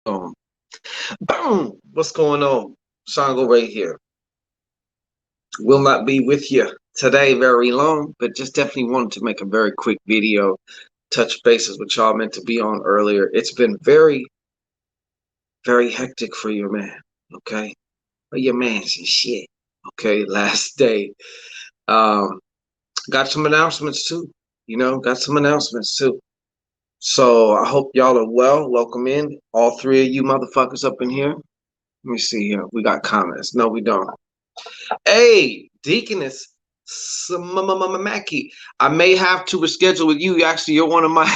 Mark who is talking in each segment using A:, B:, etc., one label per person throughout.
A: Boom. Boom. What's going on? Shango right here. Will not be with you today very long, but just definitely wanted to make a very quick video, touch bases with y'all meant to be on earlier. It's been very, very hectic for your man, okay? For your man's and shit. Okay, last day. Um, got some announcements too. Got some announcements too. So I hope y'all are well. Welcome in. All three of you motherfuckers up in here. Let me see here. We got comments. No, we don't. Hey, Deaconess Mackie, I may have to reschedule with you. Actually, you're one of my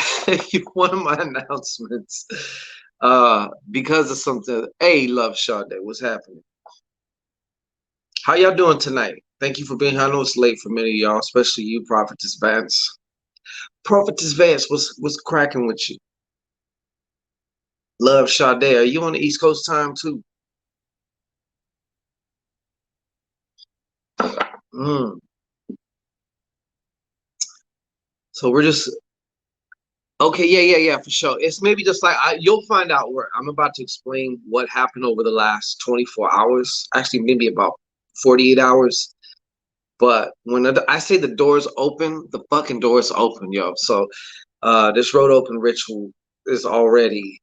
A: you're one of my announcements. Because of something. Hey, love Sade, what's happening? How y'all doing tonight? Thank you for being here. I know it's late for many of y'all, especially you, Prophetess Vance. Prophetess Vance, what's cracking with you? Love Sade, are you on the East Coast time too? Mm. So we're just okay, yeah, for sure. It's maybe just like you'll find out where I'm about to explain what happened over the last 24 hours. Actually, maybe about 48 hours. But when I say the doors open, the fucking doors open, yo. So this road open ritual is already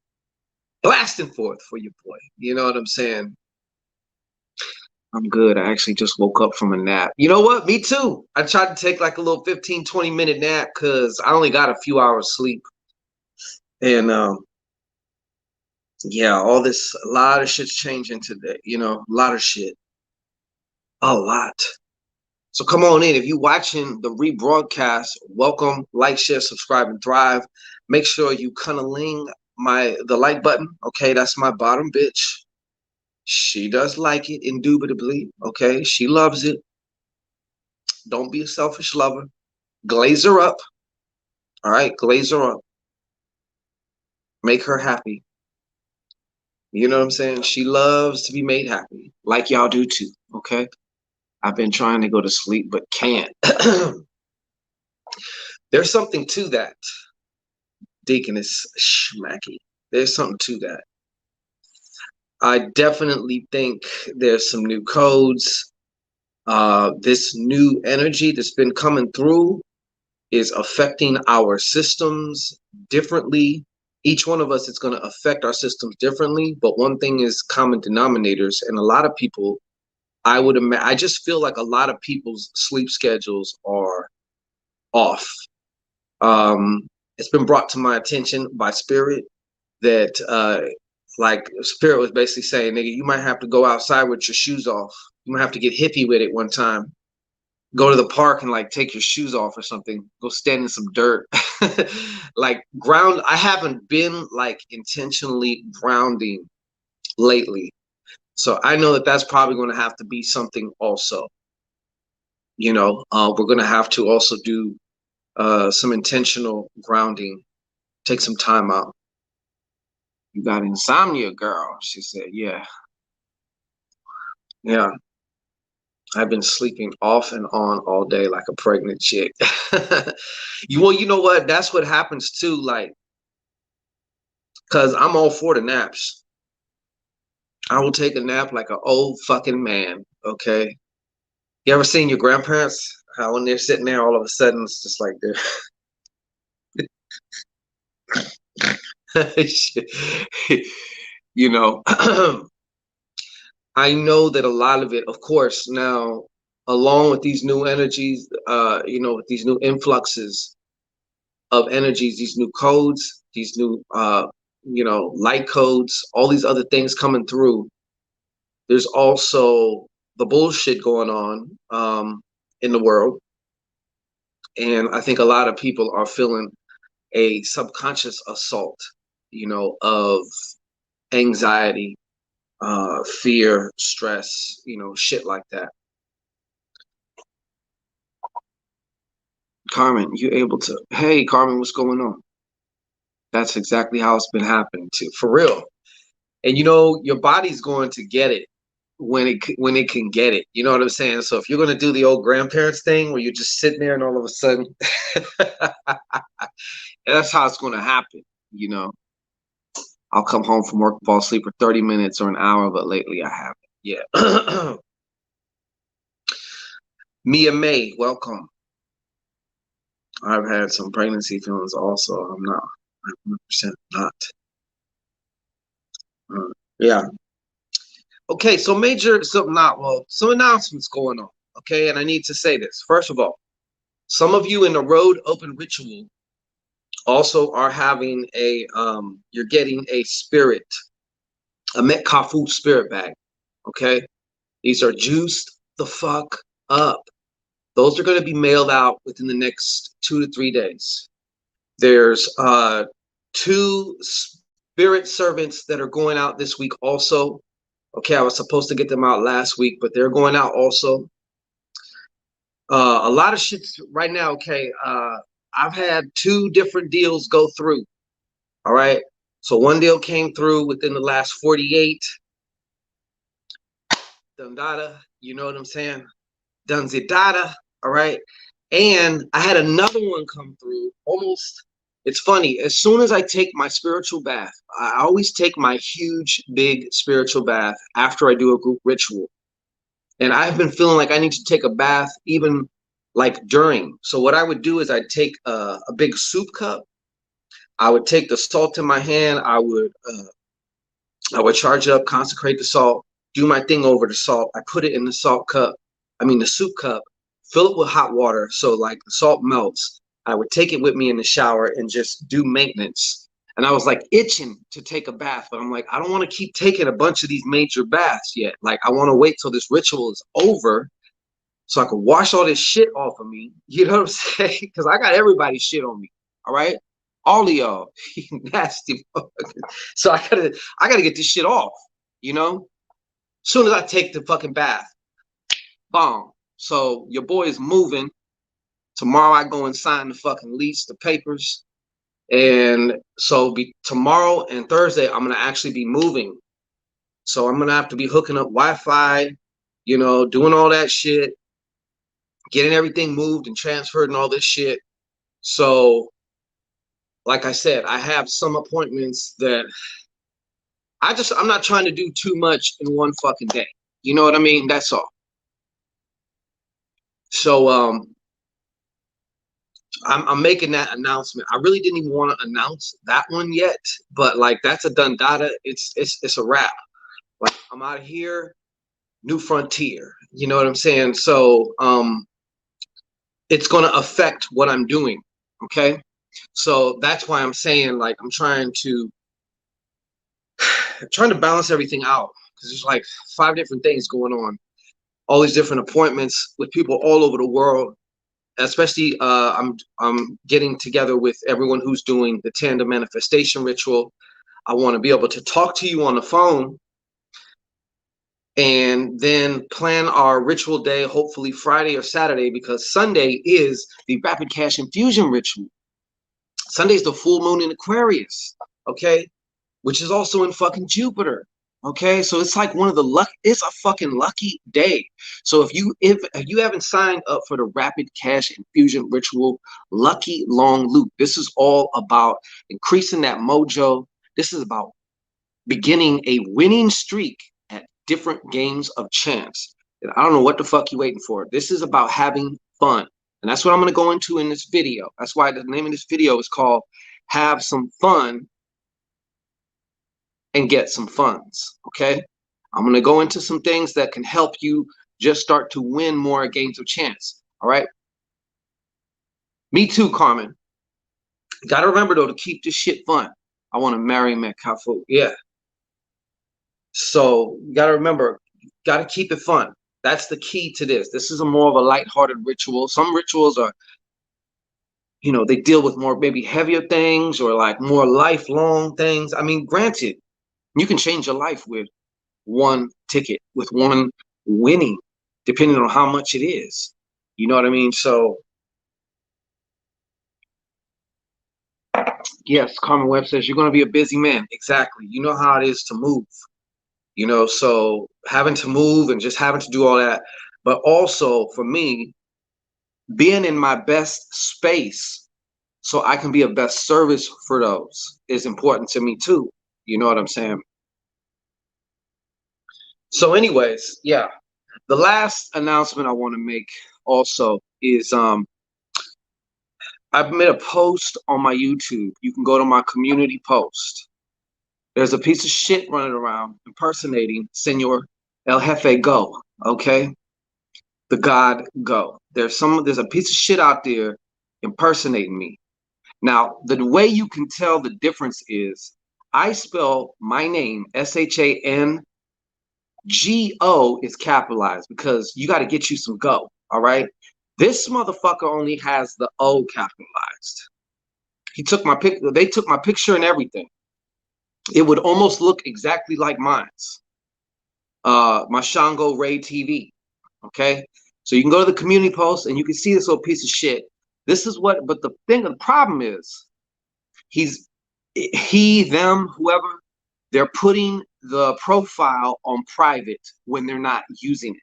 A: blasting forth for your boy. You know what I'm saying? I'm good. I actually just woke up from a nap. You know what? Me too. I tried to take like a little 15, 20-minute nap because I only got a few hours sleep. And yeah, a lot of shit's changing today. A lot of shit. A lot. So come on in. If you watching the rebroadcast, welcome, like, share, subscribe, and thrive. Make sure you cunniling the like button. Okay, that's my bottom bitch. She does like it, indubitably. Okay, she loves it. Don't be a selfish lover. Glaze her up. All right, glaze her up. Make her happy. You know what I'm saying? She loves to be made happy, like y'all do too. Okay. I've been trying to go to sleep, but can't. There's something to that, Deaconess Schmacky. There's something to that. I definitely think there's some new codes. This new energy that's been coming through is affecting our systems differently. Each one of us is going to affect our systems differently, but one thing is common denominators, and a lot of people, I just feel like a lot of people's sleep schedules are off. It's been brought to my attention by Spirit that like Spirit was basically saying, nigga, you might have to go outside with your shoes off. You might have to get hippie with it one time. Go to the park and like take your shoes off or something. Go stand in some dirt. Like ground. I haven't been like intentionally grounding lately. So I know that that's probably going to have to be something also. We're going to have to also do some intentional grounding. Take some time out. You got insomnia, girl. She said, yeah. Yeah. I've been sleeping off and on all day like a pregnant chick. You know what? That's what happens too. Like, cause I'm all for the naps. I will take a nap like an old fucking man. Okay. You ever seen your grandparents? How when they're sitting there, all of a sudden it's just like they're, you know. I know that a lot of it, of course, now along with these new energies, with these new influxes of energies, these new codes, these new, light codes, all these other things coming through. There's also the bullshit going on in the world, and I think a lot of people are feeling a subconscious assault, of anxiety, fear, stress, shit like that. Carmen, you able to? Hey, Carmen, what's going on? That's exactly how it's been happening too, for real. And your body's going to get it when it can get it. You know what I'm saying? So if you're going to do the old grandparents thing where you're just sitting there and all of a sudden, that's how it's going to happen. You know. I'll come home from work, fall asleep for 30 minutes or an hour, but lately I haven't. Yeah. Mia May, welcome. I've had some pregnancy feelings also. I'm not 100% not. Yeah. Okay, so some announcements going on. Okay, and I need to say this. First of all, some of you in the Road Open Ritual also are having you're getting a Metcalf spirit bag. Okay, these are juiced the fuck up. Those are going to be mailed out within the next 2 to 3 days. There's 2 spirit servants that are going out this week also. Okay, I was supposed to get them out last week, but they're going out also. A lot of shit right now. Okay, I've had 2 different deals go through. All right, so one deal came through within the last 48. Dundada, you know what I'm saying? Dunzidada. All right, and I had another one come through almost. It's funny. As soon as I take my spiritual bath, I always take my huge, big spiritual bath after I do a group ritual. And I've been feeling like I need to take a bath even like during. So what I would do is I'd take a big soup cup. I would take the salt in my hand. I would charge it up, consecrate the salt, do my thing over the salt. I put it in the the soup cup, fill it with hot water so like the salt melts. I would take it with me in the shower and just do maintenance. And I was like itching to take a bath, but I'm like, I don't want to keep taking a bunch of these major baths yet. Like, I want to wait till this ritual is over so I can wash all this shit off of me. You know what I'm saying? Because I got everybody's shit on me. All right, all of y'all, nasty. So I gotta get this shit off. You know, as soon as I take the fucking bath, bomb. So your boy is moving. Tomorrow I go and sign the fucking lease, the papers. And so tomorrow and Thursday, I'm going to actually be moving. So I'm going to have to be hooking up Wi-Fi, doing all that shit, getting everything moved and transferred and all this shit. So, like I said, I have some appointments that I'm not trying to do too much in one fucking day. You know what I mean? That's all. So, I'm making that announcement. I really didn't even want to announce that one yet, but like that's a done data. It's a wrap. Like, I'm out of here, new frontier. You know what I'm saying? So it's gonna affect what I'm doing. Okay. So that's why I'm saying, like, I'm trying to balance everything out because there's like 5 different things going on, all these different appointments with people all over the world. Especially, I'm getting together with everyone who's doing the tandem manifestation ritual. I want to be able to talk to you on the phone and then plan our ritual day, hopefully Friday or Saturday, because Sunday is the rapid cash infusion ritual. Sunday's the full moon in Aquarius, okay, which is also in fucking Jupiter. Okay, so it's like it's a fucking lucky day. So if you haven't signed up for the rapid cash infusion ritual, lucky long loop, this is all about increasing that mojo. This is about beginning a winning streak at different games of chance. And I don't know what the fuck you waiting for. This is about having fun. And that's what I'm going to go into in this video. That's why the name of this video is called Have Some Fun and Get Some Funds. Okay? I'm going to go into some things that can help you just start to win more games of chance. All right? Me too, Carmen. You got to remember, though, to keep this shit fun. I want to marry Metcalfu. Yeah. So you got to remember, got to keep it fun. That's the key to this. This is a more of a lighthearted ritual. Some rituals are, they deal with more maybe heavier things or like more lifelong things. I mean, granted, you can change your life with one ticket, with one winning, depending on how much it is. You know what I mean? So, yes, Carmen Webb says, you're going to be a busy man. Exactly. You know how it is to move. So having to move and just having to do all that. But also for me, being in my best space so I can be of best service for those is important to me too. You know what I'm saying? So anyways, yeah. The last announcement I want to make also is I've made a post on my YouTube. You can go to my community post. There's a piece of shit running around impersonating Senor El Jefe Go, okay? The God Go. There's a piece of shit out there impersonating me. Now, the way you can tell the difference is I spell my name SHANGO is capitalized because you got to get you some go, all right? This motherfucker only has the O capitalized. He took my pic. They took my picture and everything. It would almost look exactly like mine's. My Shango Ray TV. Okay, so you can go to the community post and you can see this little piece of shit. This is what. But the problem is, them, whoever, they're putting the profile on private when they're not using it.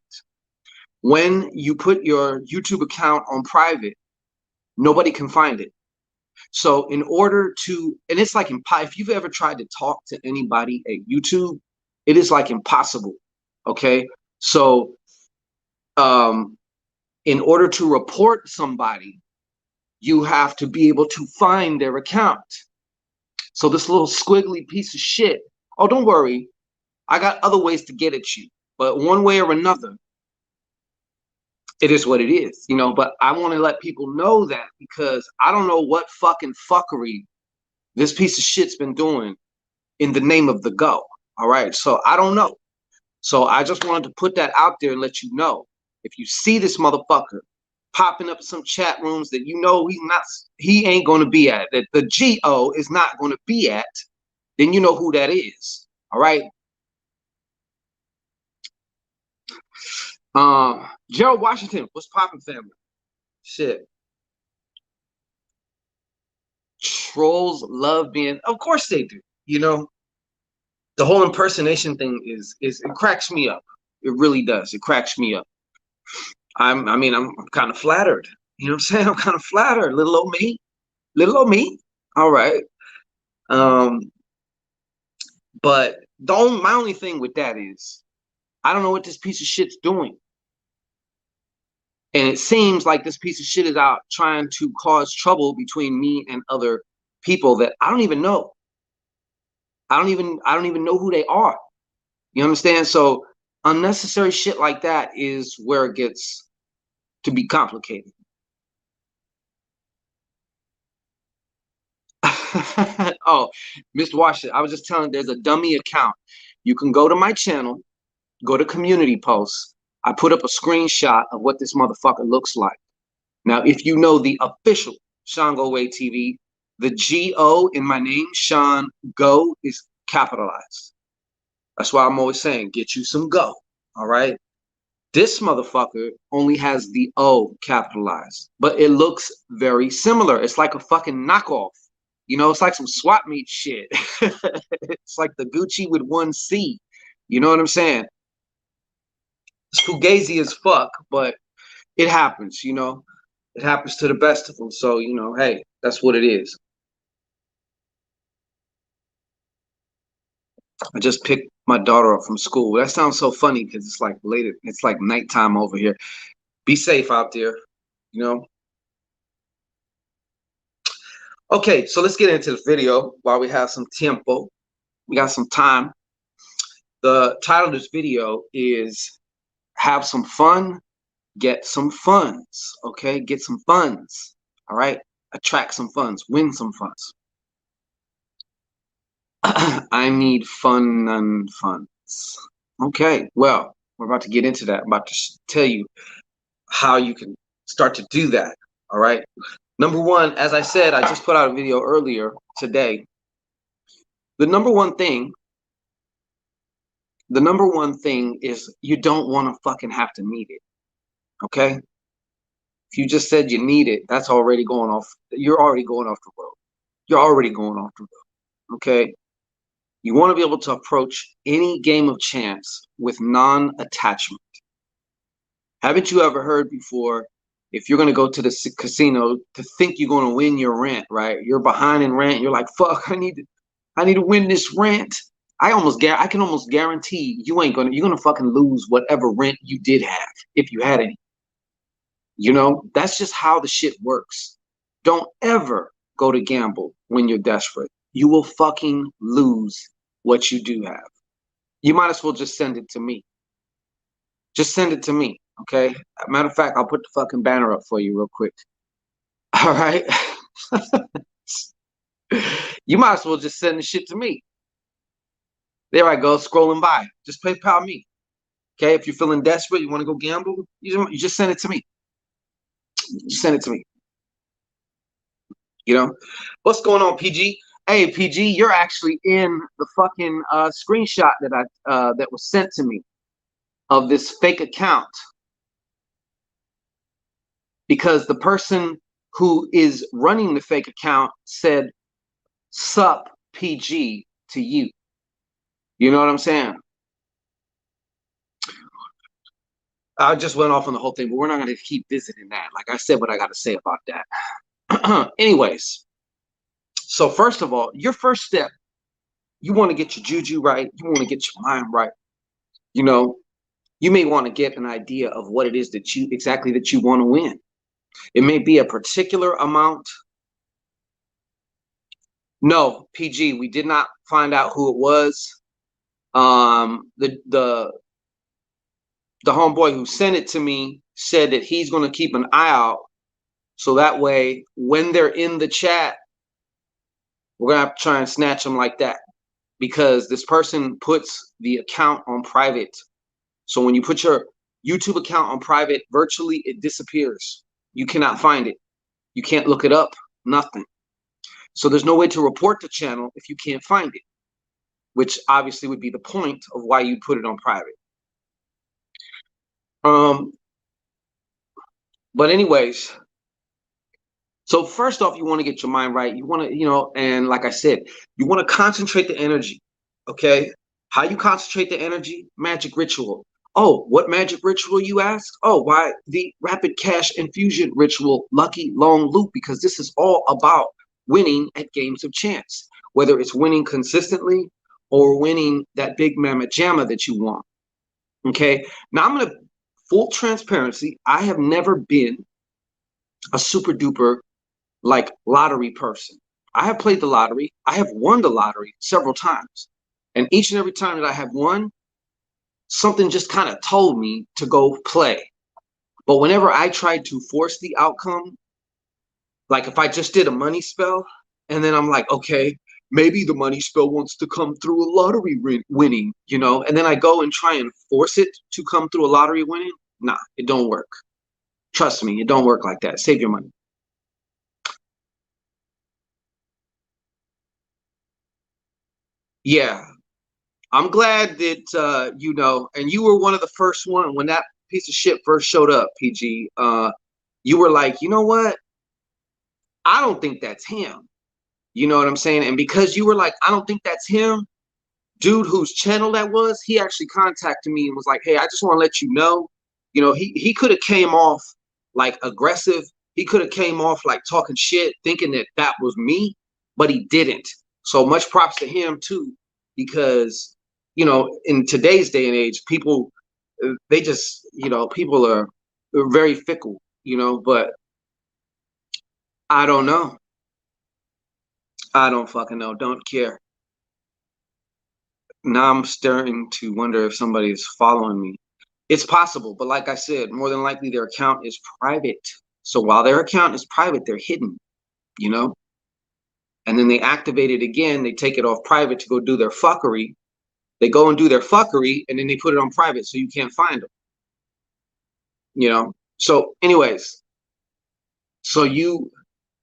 A: When you put your YouTube account on private, nobody can find it. So in order to, and it's like if you've ever tried to talk to anybody at YouTube, it is like impossible. Okay, so in order to report somebody, you have to be able to find their account. So this little squiggly piece of shit, oh, don't worry, I got other ways to get at you, but one way or another, it is what it is, you know. But I want to let people know that because I don't know what fucking fuckery this piece of shit's been doing in the name of the go. All right, so I don't know. So I just wanted to put that out there and let you know. If you see this motherfucker popping up some chat rooms that you know he ain't going to be at, that the GO is not going to be at, then you know who that is. All right. Gerald Washington, what's popping, family? Shit. Trolls love being, of course they do. You know, the whole impersonation thing is it cracks me up. It really does. It cracks me up. I'm kind of flattered. You know what I'm saying? I'm kind of flattered. Little old me. Little old me. All right. But my only thing with that is I don't know what this piece of shit's doing. And it seems like this piece of shit is out trying to cause trouble between me and other people that I don't even know. I don't even know who they are. You understand? So unnecessary shit like that is where it gets to be complicated. Oh, Mr. Washington, I was just telling, there's a dummy account. You can go to my channel, go to community posts. I put up a screenshot of what this motherfucker looks like. Now, if you know the official Shango Way TV, the GO in my name, Sean Go, is capitalized. That's why I'm always saying, get you some go. All right. This motherfucker only has the O capitalized, but it looks very similar. It's like a fucking knockoff. You know, it's like some swap meet shit. It's like the Gucci with one C. You know what I'm saying? It's fugazi as fuck, but it happens, you know. It happens to the best of them. So, you know, hey, that's what it is. I just picked my daughter up from school. That sounds so funny because it's like later. It's like nighttime over here. Be safe out there, you know. Okay, so let's get into the video while we have some tempo. We got some time. The title of this video is Have Some Fun, Get Some Funds. Okay, get some funds. All right, attract some funds, win some funds. I need fun and funds. Okay, well, we're about to get into that. I'm about to tell you how you can start to do that. All right. Number one, as I said, I just put out a video earlier today. The number one thing is you don't want to fucking have to need it. Okay. If you just said you need it, that's already going off. You're already going off the road. You're already going off the road. Okay. You want to be able to approach any game of chance with non-attachment. Haven't you ever heard before, if you're going to go to the casino, to think you're going to win your rent, right? You're behind in rent. You're like, fuck, I need to. I need to win this rent. I can almost guarantee you're gonna fucking lose whatever rent you did have if you had any. You know, that's just how the shit works. Don't ever go to gamble when you're desperate. You will fucking lose what you do have. You might as well just send it to me. Just send it to me, okay? Matter of fact, I'll put the fucking banner up for you real quick. All right? You might as well just send the shit to me. There I go, scrolling by. Just PayPal me. Okay, if you're feeling desperate, you want to go gamble, you just send it to me. Just send it to me. You know? What's going on, PG? Hey, PG, you're actually in the fucking screenshot that was sent to me of this fake account, because the person who is running the fake account said "sup PG" to you. You know what I'm saying? I just went off on the whole thing, but we're not going to keep visiting that. Like I said, what I got to say about that. Anyways, so first of all, your first step, you want to get your juju right. You want to get your mind right. You know, you may want to get an idea of what it is that you want to win. It may be a particular amount. No, PG, we did not find out who it was. The homeboy who sent it to me said that he's going to keep an eye out, so that way when they're in the chat, we're going to have to try and snatch them like that, because this person puts the account on private. So when you put your YouTube account on private, virtually it disappears. You cannot find it. You can't look it up, nothing. So there's no way to report the channel if you can't find it, which obviously would be the point of why you put it on private. But anyways, so first off, you want to get your mind right. You want to, and like I said, you want to concentrate the energy. Okay. How you concentrate the energy? Magic ritual. Oh, what magic ritual, you ask? Oh, why the rapid cash infusion ritual, lucky long loop, because this is all about winning at games of chance, whether it's winning consistently or winning that big mammoth jamma that you want. Okay. Now I'm going to, full transparency, I have never been a super duper like lottery person. I have played the lottery. I have won the lottery several times. And each and every time that I have won, something just kind of told me to go play. But whenever I tried to force the outcome, like if I just did a money spell, and then I'm like, okay, maybe the money spell wants to come through a lottery winning, and then I go and try and force it to come through a lottery winning. Nah, it don't work. Trust me, it don't work like that. Save your money. Yeah, I'm glad that and you were one of the first one when that piece of shit first showed up, PG. You were like, you know what? I don't think that's him. You know what I'm saying? And because you were like, I don't think that's him, dude whose channel that was, he actually contacted me and was like, hey, I just want to let you know, he could have came off like aggressive. He could have came off like talking shit, thinking that that was me, but he didn't. So much props to him too, because, in today's day and age, people, they just, people are very fickle, but I don't know. I don't fucking know. Don't care. Now I'm starting to wonder if somebody is following me. It's possible, but like I said, more than likely their account is private. So while their account is private, they're hidden, and then they activate it again. They take it off private to go do their fuckery. They go and do their fuckery, and then they put it on private so you can't find them, So anyways, so you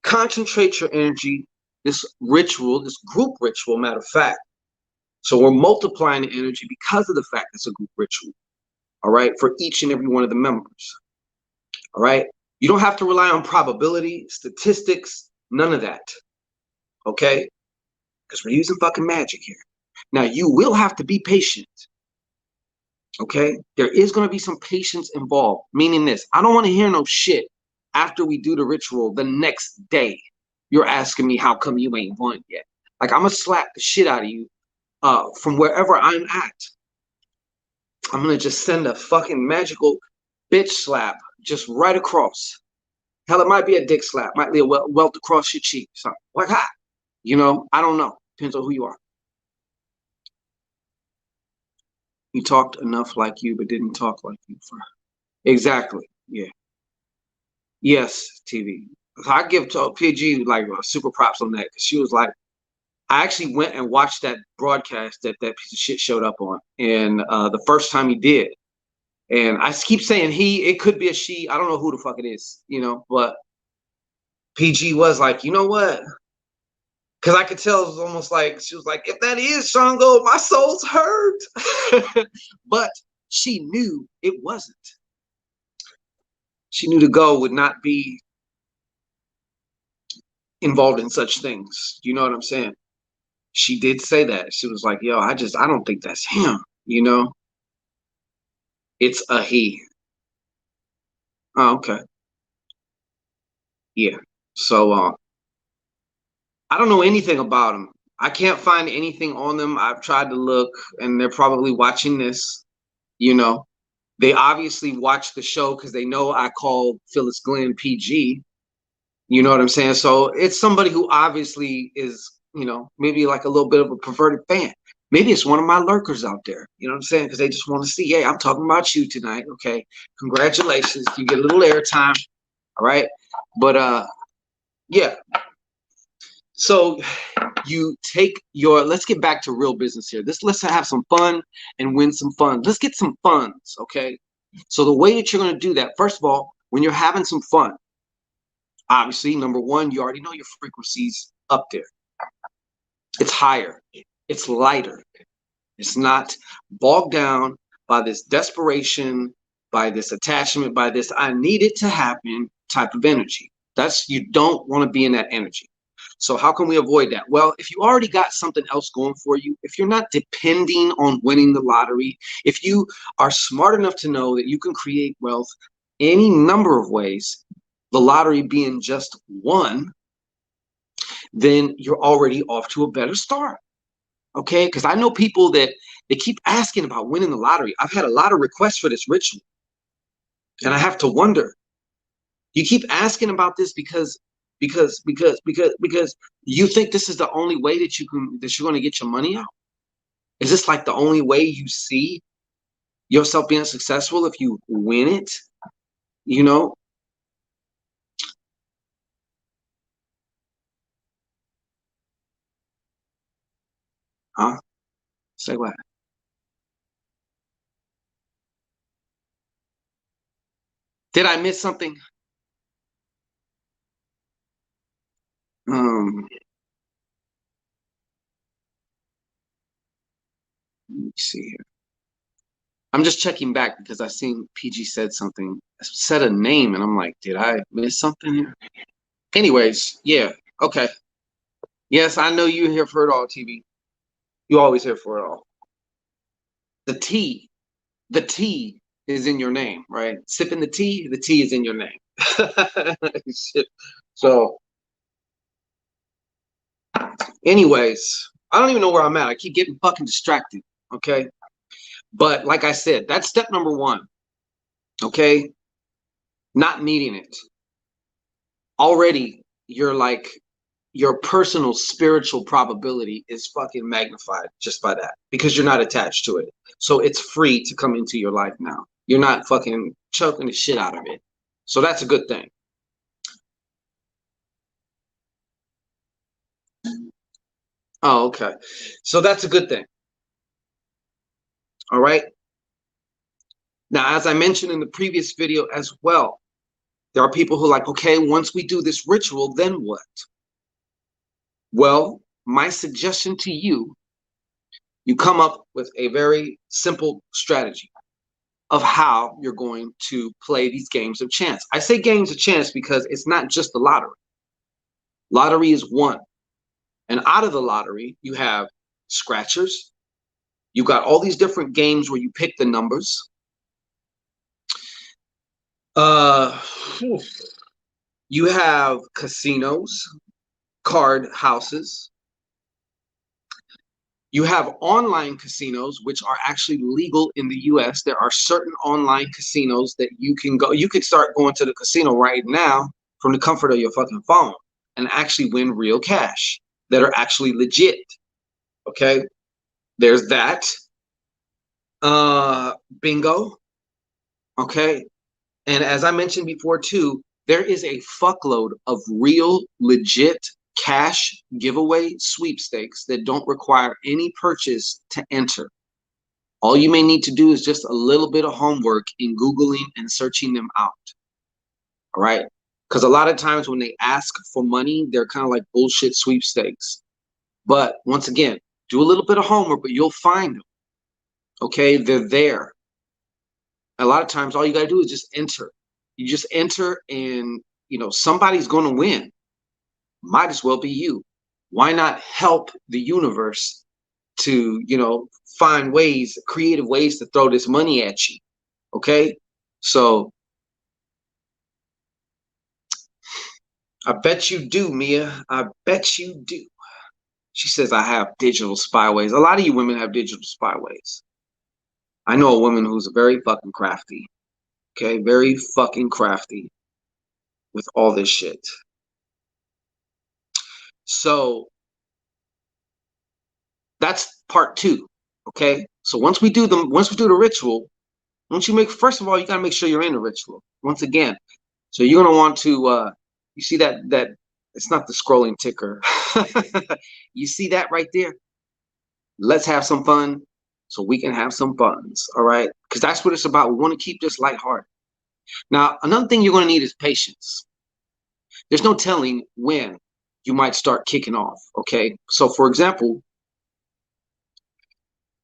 A: concentrate your energy, this ritual, this group ritual, matter of fact. So we're multiplying the energy because of the fact it's a group ritual. All right, for each and every one of the members. All right, you don't have to rely on probability, statistics, none of that. Okay, because we're using fucking magic here. Now you will have to be patient. Okay, there is going to be some patience involved, meaning this: I don't want to hear no shit after we do the ritual the next day. You're asking me how come you ain't won yet. Like, I'm gonna slap the shit out of you from wherever I'm at. I'm gonna just send a fucking magical bitch slap just right across. Hell, it might be a dick slap, might be a welt across your cheek. So, like, ha, you know, I don't know. Depends on who you are. He talked enough like you, but didn't talk like you. Exactly. Yeah. Yes, TV. So I give PG like super props on that because she was like, I actually went and watched that broadcast that that piece of shit showed up on, and the first time he did, and I keep saying he, it could be a she. I don't know who the fuck it is, you know, but PG was like, you know what? Because I could tell it was almost like she was like, if that is Shango, my soul's hurt. But she knew it wasn't. She knew the goal would not be involved in such things. You know what I'm saying? She did say that. She was like, yo, I don't think that's him. You know, it's a he. Oh, okay. Yeah. So, I don't know anything about them. I can't find anything on them. I've tried to look, and they're probably watching this. You know, they obviously watch the show because they know I call Phyllis Glenn PG. You know what I'm saying? So it's somebody who obviously is, you know, maybe like a little bit of a perverted fan. Maybe it's one of my lurkers out there. You know what I'm saying? Because they just want to see, hey, I'm talking about you tonight. Okay, congratulations, you get a little airtime. All right, but yeah. So you take your, let's get back to real business here. Let's have some fun and win some fun. Let's get some funds, okay? So the way that you're going to do that, first of all, when you're having some fun, obviously, number one, you already know your frequency's up there. It's higher. It's lighter. It's not bogged down by this desperation, by this attachment, by this I need it to happen type of energy. That's, you don't want to be in that energy. So how can we avoid that? Well, if you already got something else going for you, if you're not depending on winning the lottery, if you are smart enough to know that you can create wealth any number of ways, the lottery being just one, then you're already off to a better start. Okay, because I know people that they keep asking about winning the lottery. I've had a lot of requests for this ritual, and I have to wonder, you keep asking about this because you think this is the only way that you're going to get your money out? Is this like the only way you see yourself being successful if you win it? You know? Huh? Say what? Did I miss something? Let me see here. I'm just checking back because I seen PG said something, said a name, and I'm like, did I miss something here? Anyways, yeah, okay. Yes, I know you here for it all, TV. You always here for it all. The T, the T is in your name, right? Sipping the T is in your name. So, anyways, I don't even know where I'm at. I keep getting fucking distracted, okay? But like I said, that's step number one, okay? Not needing it. Already, you're like, your personal spiritual probability is fucking magnified just by that because you're not attached to it. So it's free to come into your life now. You're not fucking choking the shit out of it. So that's a good thing. Oh, okay. So that's a good thing. All right. Now, as I mentioned in the previous video as well, there are people who are like, okay, once we do this ritual, then what? Well, my suggestion to you, you come up with a very simple strategy of how you're going to play these games of chance. I say games of chance because it's not just the lottery. Lottery is one. And out of the lottery, you have scratchers. You got all these different games where you pick the numbers. Uh, you have casinos, card houses. You have online casinos, which are actually legal in the US. There are certain online casinos that you can go. You could start going to the casino right now from the comfort of your fucking phone and actually win real cash that are actually legit. Okay. There's that. Bingo. Okay. And as I mentioned before, too, there is a fuckload of real, legit cash giveaway sweepstakes that don't require any purchase to enter. All you may need to do is just a little bit of homework in Googling and searching them out. All right. Because a lot of times when they ask for money, they're kind of like bullshit sweepstakes. But once again, do a little bit of homework, but you'll find them. Okay. They're there. A lot of times, all you got to do is just enter. You just enter and, somebody's going to win. Might as well be you. Why not help the universe to, find ways, creative ways to throw this money at you? Okay. So I bet you do, Mia. I bet you do. She says, I have digital spyways. A lot of you women have digital spyways. I know a woman who's very fucking crafty. Okay. Very fucking crafty with all this shit. So that's part 2. Okay. So once we do the ritual, first of all, you got to make sure you're in the ritual. Once again. So you're going to want to, you see that it's not the scrolling ticker. You see that right there? Let's have some fun so we can have some funds. All right. Because that's what it's about. We want to keep this lighthearted. Now, another thing you're going to need is patience. There's no telling when you might start kicking off. Okay. So for example,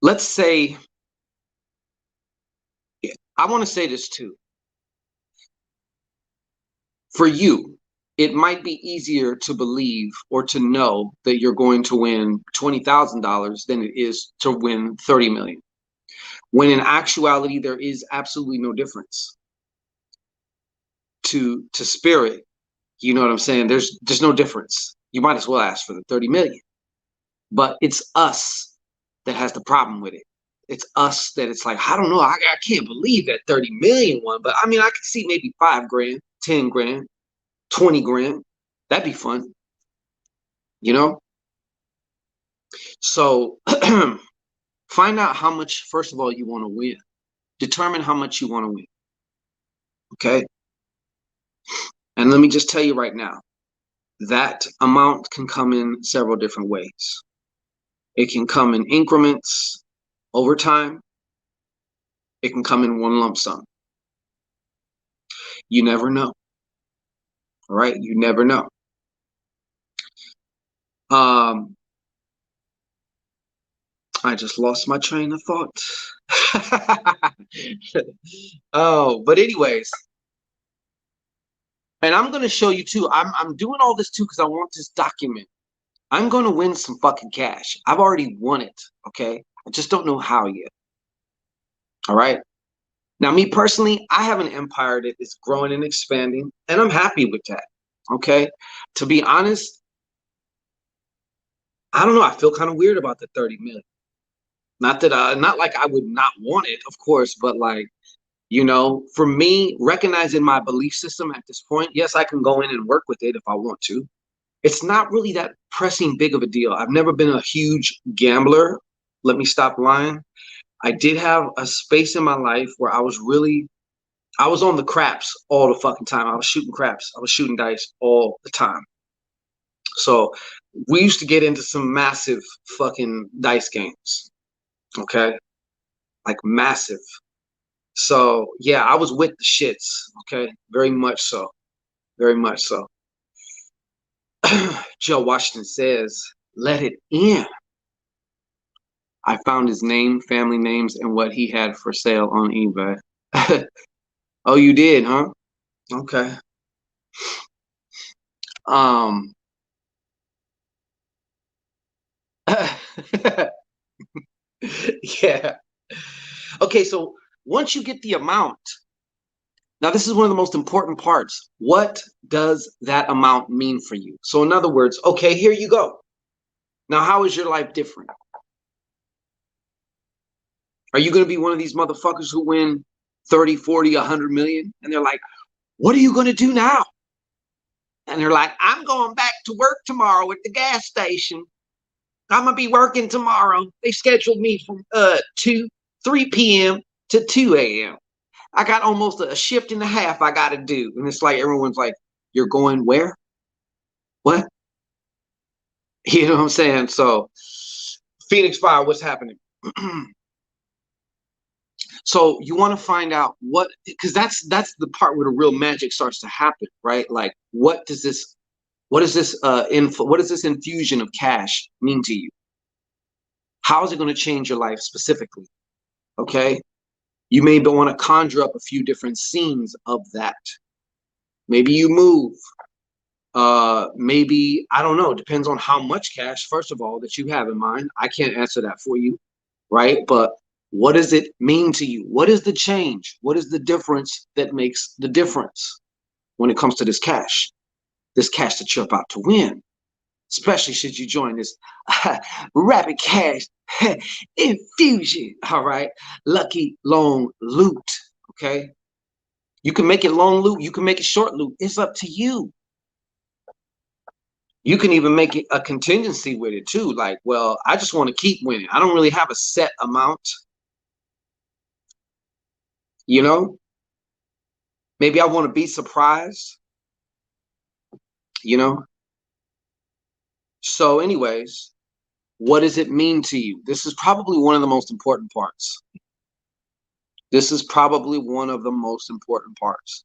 A: let's say, I want to say this too. For you, it might be easier to believe or to know that you're going to win $20,000 than it is to win 30 million. When in actuality, there is absolutely no difference to spirit. You know what I'm saying? There's no difference. You might as well ask for the 30 million. But it's us that has the problem with it. It's us that it's like, I don't know. I can't believe that 30 million one. But I mean, I could see maybe 5 grand, 10 grand, 20 grand. That'd be fun. So find out how much, first of all, you want to win. Determine how much you want to win. Okay. And let me just tell you right now, that amount can come in several different ways. It can come in increments over time. It can come in one lump sum. You never know. All right. You never know. I just lost my train of thought. Oh, but anyways, and I'm going to show you too. I'm doing all this too because I want this document. I'm going to win some fucking cash. I've already won it. Okay. I just don't know how yet. All right. Now, me personally, I have an empire that is growing and expanding, and I'm happy with that. Okay. To be honest, I don't know. I feel kind of weird about the 30 million. Not like I would not want it, of course, but like, for me, recognizing my belief system at this point, yes, I can go in and work with it if I want to. It's not really that pressing big of a deal. I've never been a huge gambler. Let me stop lying. I did have a space in my life where I was on the craps all the fucking time. I was shooting craps. I was shooting dice all the time. So we used to get into some massive fucking dice games. Okay. Like massive. So yeah, I was with the shits. Okay. Very much so. Very much so. Joe Washington says, let it in. I found his name, family names, and what he had for sale on eBay. Oh, you did, huh? Okay. Yeah. Okay, so once you get the amount, now this is one of the most important parts. What does that amount mean for you? So in other words, okay, here you go. Now, how is your life different? Are you going to be one of these motherfuckers who win 30, 40, 100 million? And they're like, what are you going to do now? And they're like, I'm going back to work tomorrow at the gas station. I'm going to be working tomorrow. They scheduled me from 3 p.m. to 2 a.m. I got almost a shift and a half I got to do. And it's like, everyone's like, you're going where? What? You know what I'm saying? So, Phoenix Fire, what's happening? So you want to find out what, because that's the part where the real magic starts to happen, right? Like, what does this infusion of cash mean to you? How is it going to change your life specifically? Okay, you may want to conjure up a few different scenes of that. Maybe you move. Maybe, I don't know, depends on how much cash, first of all, that you have in mind. I can't answer that for you, right? But what does it mean to you? What is the change? What is the difference that makes the difference when it comes to this cash that you're about to win? Especially should you join this rapid cash infusion. All right, lucky long loot. Okay, you can make it long loot, you can make it short loot. It's up to you. You can even make it a contingency with it too. Like, well, I just want to keep winning. I don't really have a set amount. You know, maybe I want to be surprised. You know. So, anyways, what does it mean to you? This is probably one of the most important parts. This is probably one of the most important parts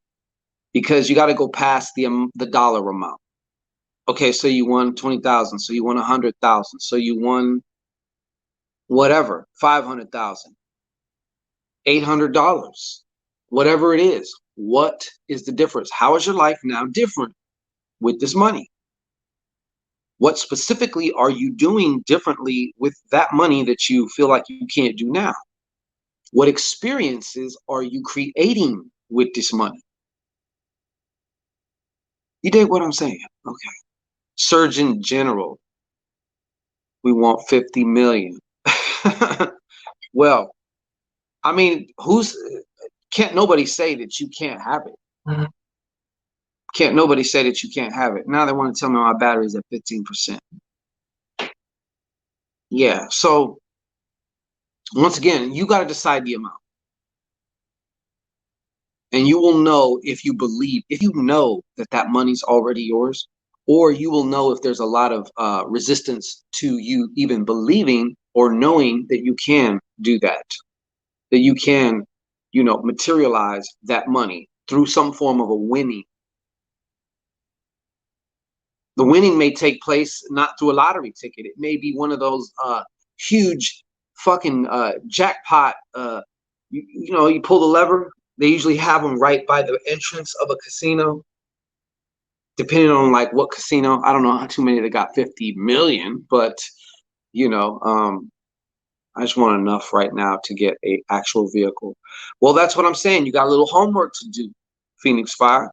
A: because you got to go past the dollar amount. Okay, so you won 20,000, so you won 100,000, so you won whatever, 500,000, $800, whatever it is. What is the difference? How is your life now different with this money? What specifically are you doing differently with that money that you feel like you can't do now? What experiences are you creating with this money? You dig what I'm saying? Okay. Surgeon General, we want 50 million. Well, I mean, can't nobody say that you can't have it. Mm-hmm. Can't nobody say that you can't have it. Now they want to tell me my battery's at 15%. Yeah, so once again, you got to decide the amount. And you will know if you know that that money's already yours, or you will know if there's a lot of resistance to you even believing or knowing that you can do that you can, materialize that money through some form of a winning. The winning may take place not through a lottery ticket. It may be one of those huge fucking jackpot. You pull the lever. They usually have them right by the entrance of a casino. Depending on like what casino, I don't know how too many that got 50 million, but I just want enough right now to get a actual vehicle. Well, that's what I'm saying. You got a little homework to do, Phoenix Fire.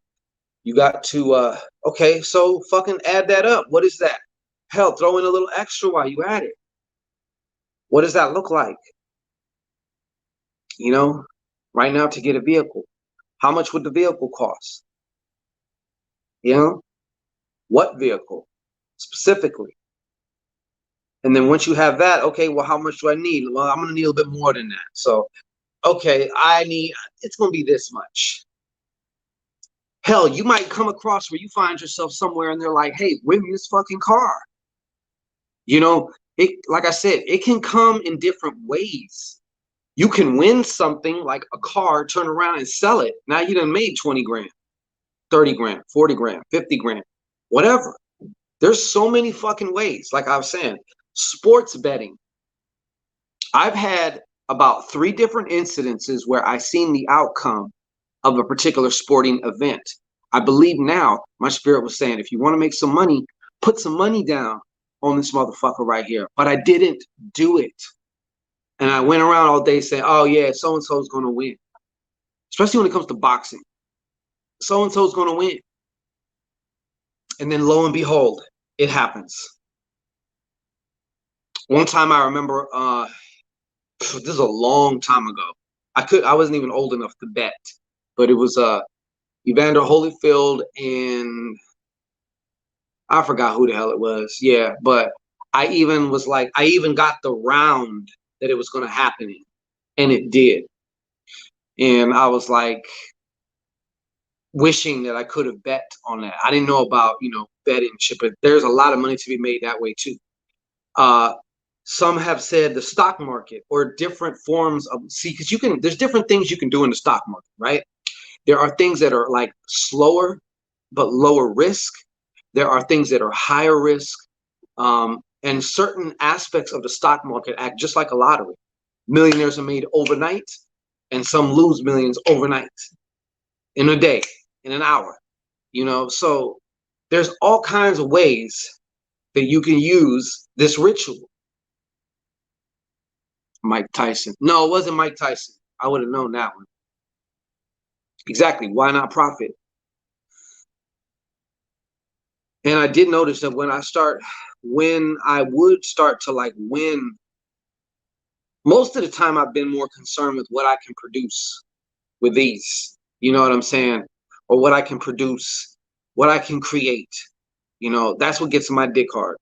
A: You got to, okay, so fucking add that up. What is that? Hell, throw in a little extra while you at it. What does that look like? Right now to get a vehicle. How much would the vehicle cost? What vehicle specifically? And then once you have that, okay, well, how much do I need? Well, I'm going to need a little bit more than that. So, okay, it's going to be this much. Hell, you might come across where you find yourself somewhere and they're like, hey, win this fucking car. Like I said, it can come in different ways. You can win something like a car, turn around and sell it. Now you done made 20 grand, 30 grand, 40 grand, 50 grand, whatever. There's so many fucking ways. Like I was saying, sports betting. I've had about 3 different incidences where I seen the outcome of a particular sporting event. I believe now my spirit was saying, if you want to make some money, put some money down on this motherfucker right here. But I didn't do it. And I went around all day saying, oh yeah, so-and-so is going to win. Especially when it comes to boxing. So-and-so is going to win. And then lo and behold, it happens. One time I remember this is a long time ago. I wasn't even old enough to bet, but it was Evander Holyfield and I forgot who the hell it was. Yeah, but I even got the round that it was going to happen in, and it did. And I was like wishing that I could have bet on that. I didn't know about, betting shit, but there's a lot of money to be made that way too. Uh, some have said the stock market or different forms of because there's different things you can do in the stock market, right? There are things that are like slower but lower risk. There are things that are higher risk. And certain aspects of the stock market act just like a lottery. Millionaires are made overnight, and some lose millions overnight, in a day, in an hour. So there's all kinds of ways that you can use this ritual. Mike Tyson. No, it wasn't Mike Tyson. I would have known that one. Exactly. Why not profit? And I did notice that when I would start to like win, most of the time I've been more concerned with what I can produce with these. You know what I'm saying? Or what I can produce, what I can create. That's what gets my dick hard.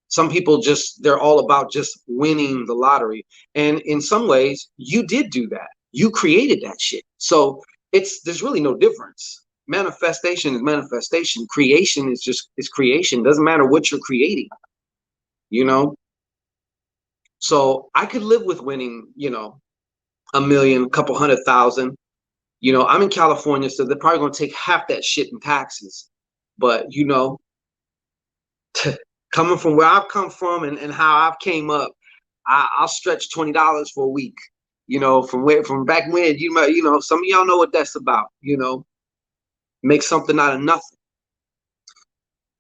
A: Some people they're all about just winning the lottery. And in some ways, you did do that. You created that shit. So there's really no difference. Manifestation is manifestation. Creation is creation. Doesn't matter what you're creating, you know? So I could live with winning, a million, a couple 100,000. I'm in California, so they're probably gonna take half that shit in taxes. But coming from where I've come from and how I've came up, I'll stretch $20 for a week. From back when some of y'all know what that's about. Make something out of nothing.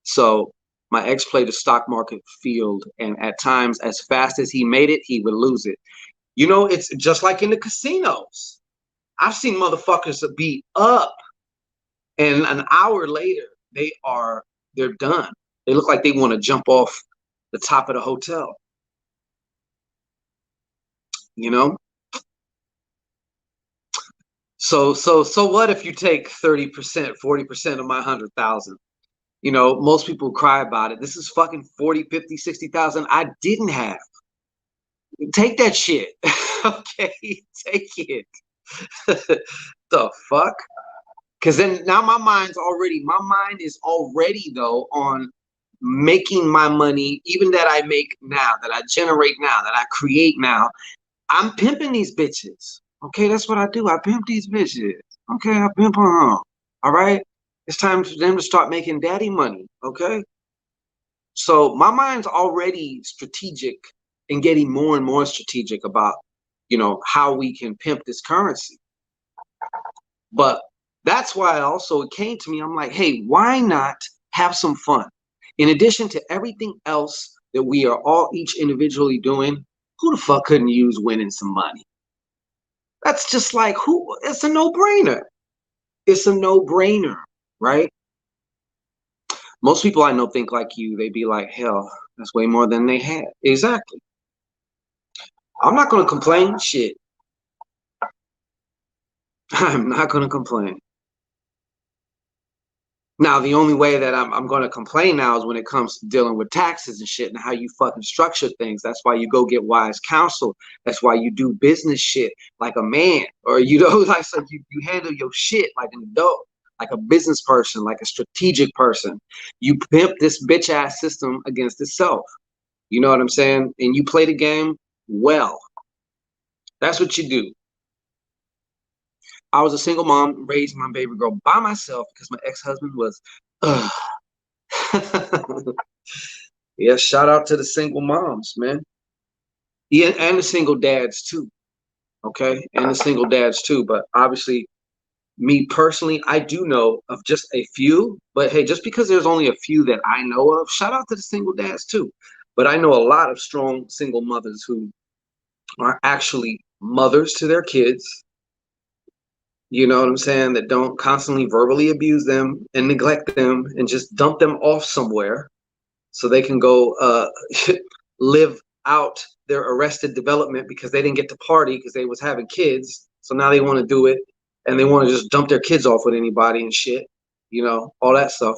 A: So my ex played the stock market field, and at times, as fast as he made it, he would lose it. It's just like in the casinos. I've seen motherfuckers be up, and an hour later they're done. They look like they want to jump off the top of the hotel. So what if you take 30%, 40% of my 100,000? Most people cry about it. This is fucking 40, 50, 60,000 I didn't have. Take that shit. Okay, take it. The fuck? Because then now my mind is already though on making my money, even that I make now, that I generate now, that I create now. I'm pimping these bitches. Okay, that's what I do. I pimp these bitches. Okay, I pimp them. All right? It's time for them to start making daddy money. Okay? So my mind's already strategic and getting more and more strategic about, how we can pimp this currency. But that's why it came to me. I'm like, hey, why not have some fun? In addition to everything else that we are all each individually doing, who the fuck couldn't use winning some money? That's just like it's a no-brainer. It's a no-brainer, right? Most people I know think like you. They be like, hell, that's way more than they had. Exactly. I'm not going to complain. Shit. I'm not going to complain. Now, the only way that I'm going to complain now is when it comes to dealing with taxes and shit and how you fucking structure things. That's why you go get wise counsel. That's why you do business shit like a man, or like so you handle your shit like an adult, like a business person, like a strategic person. You pimp this bitch ass system against itself. You know what I'm saying? And you play the game well. That's what you do. I was a single mom, raised my baby girl by myself because my ex-husband was. Yeah, shout out to the single moms, man. Yeah, and the single dads too. Okay, and the single dads too. But obviously, me personally, I do know of just a few. But hey, just because there's only a few that I know of, shout out to the single dads too. But I know a lot of strong single mothers who are actually mothers to their kids. You know what I'm saying? That don't constantly verbally abuse them and neglect them and just dump them off somewhere so they can go live out their arrested development because they didn't get to party because they was having kids. So now they want to do it, and they want to just dump their kids off with anybody and shit. You know, all that stuff.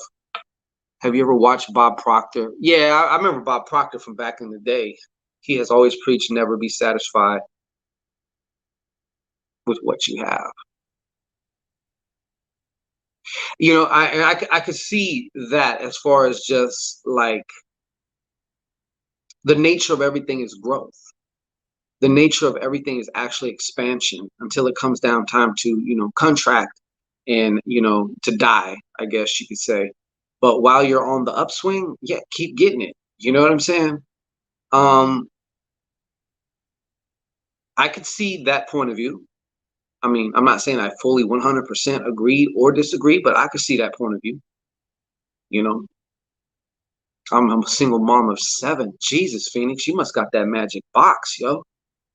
A: Have you ever watched Bob Proctor? Yeah, I remember Bob Proctor from back in the day. He has always preached never be satisfied with what you have. You know, I could see that as far as just like the nature of everything is growth. The nature of everything is actually expansion until it comes down time to, you know, contract and, you know, to die, I guess you could say. But while you're on the upswing, yeah, keep getting it. You know what I'm saying? Um, I could see that point of view. I mean, I'm not saying I fully 100% agree or disagree, but I could see that point of view. You know, I'm a single mom of 7. Jesus, Phoenix, you must got that magic box, yo.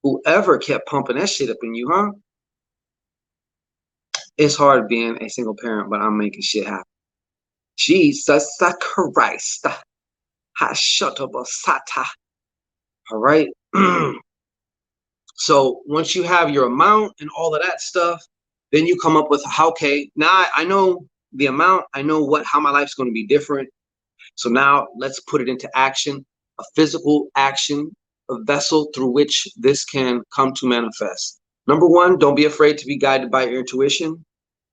A: Whoever kept pumping that shit up in you, huh? It's hard being a single parent, but I'm making shit happen. Jesus Christ. Hashatobasata. All right. So once you have your amount and all of that stuff, then you come up with how, okay, now I know the amount, I know how my life's going to be different. So now let's put it into action, a physical action, a vessel through which this can come to manifest. Number one, don't be afraid to be guided by your intuition.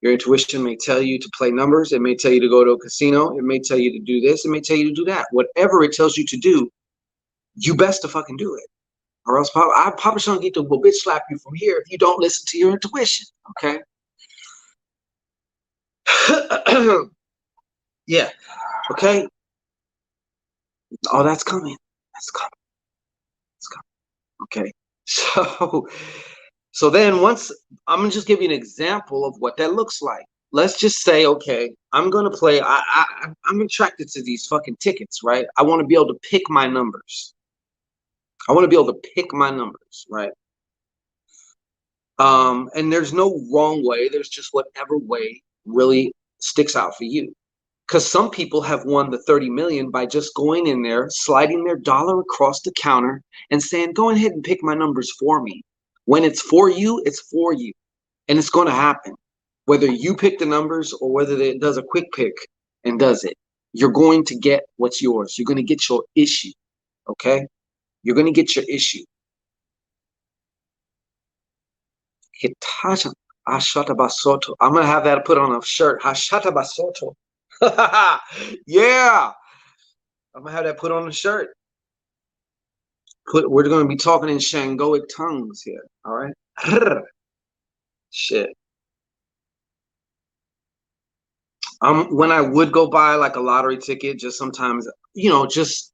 A: Your intuition may tell you to play numbers. It may tell you to go to a casino. It may tell you to do this. It may tell you to do that. Whatever it tells you to do, you best to fucking do it. Or else I probably shouldn't get to bitch slap you from here if you don't listen to your intuition. Okay? Yeah. Okay? Oh, that's coming. That's coming. That's coming. Okay. So then once I'm gonna just give you an example of what that looks like. Let's just say, okay, I'm gonna play. I'm attracted to these fucking tickets, right? I want to be able to pick my numbers. I want to be able to pick my numbers, right? And there's no wrong way. There's just whatever way really sticks out for you. Because some people have won the 30 million by just going in there, sliding their dollar across the counter and saying, go ahead and pick my numbers for me. When it's for you, it's for you. And it's going to happen. Whether you pick the numbers or whether it does a quick pick and does it, you're going to get what's yours. You're going to get your issue. Okay? You're going to get your issue. Hitacha Ashata Basoto. I'm going to have that put on a shirt. Hashata Basoto. Yeah. I'm going to have that put on a shirt. We're going to be talking in Shangoic tongues here. All right. Shit. When I would go buy like a lottery ticket, just sometimes, you know, just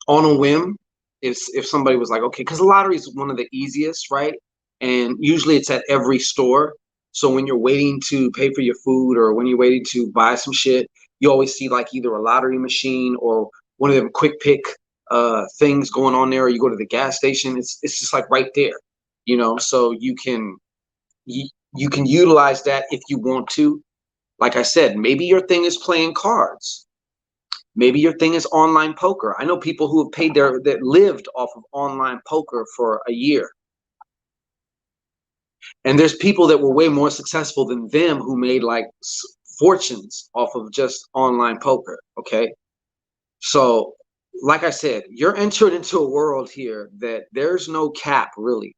A: on a whim, if somebody was like, okay, because the lottery is one of the easiest, right? And usually it's at every store. So when you're waiting to pay for your food or when you're waiting to buy some shit, you always see like either a lottery machine or one of them quick pick things going on there, or you go to the gas station. It's just like right there, you know. So you can utilize that if you want to. Like I said, maybe your thing is playing cards. Maybe your thing is online poker. I know people who have paid that lived off of online poker for a year. And there's people that were way more successful than them who made like fortunes off of just online poker. Okay. So, like I said, you're entered into a world here that there's no cap really.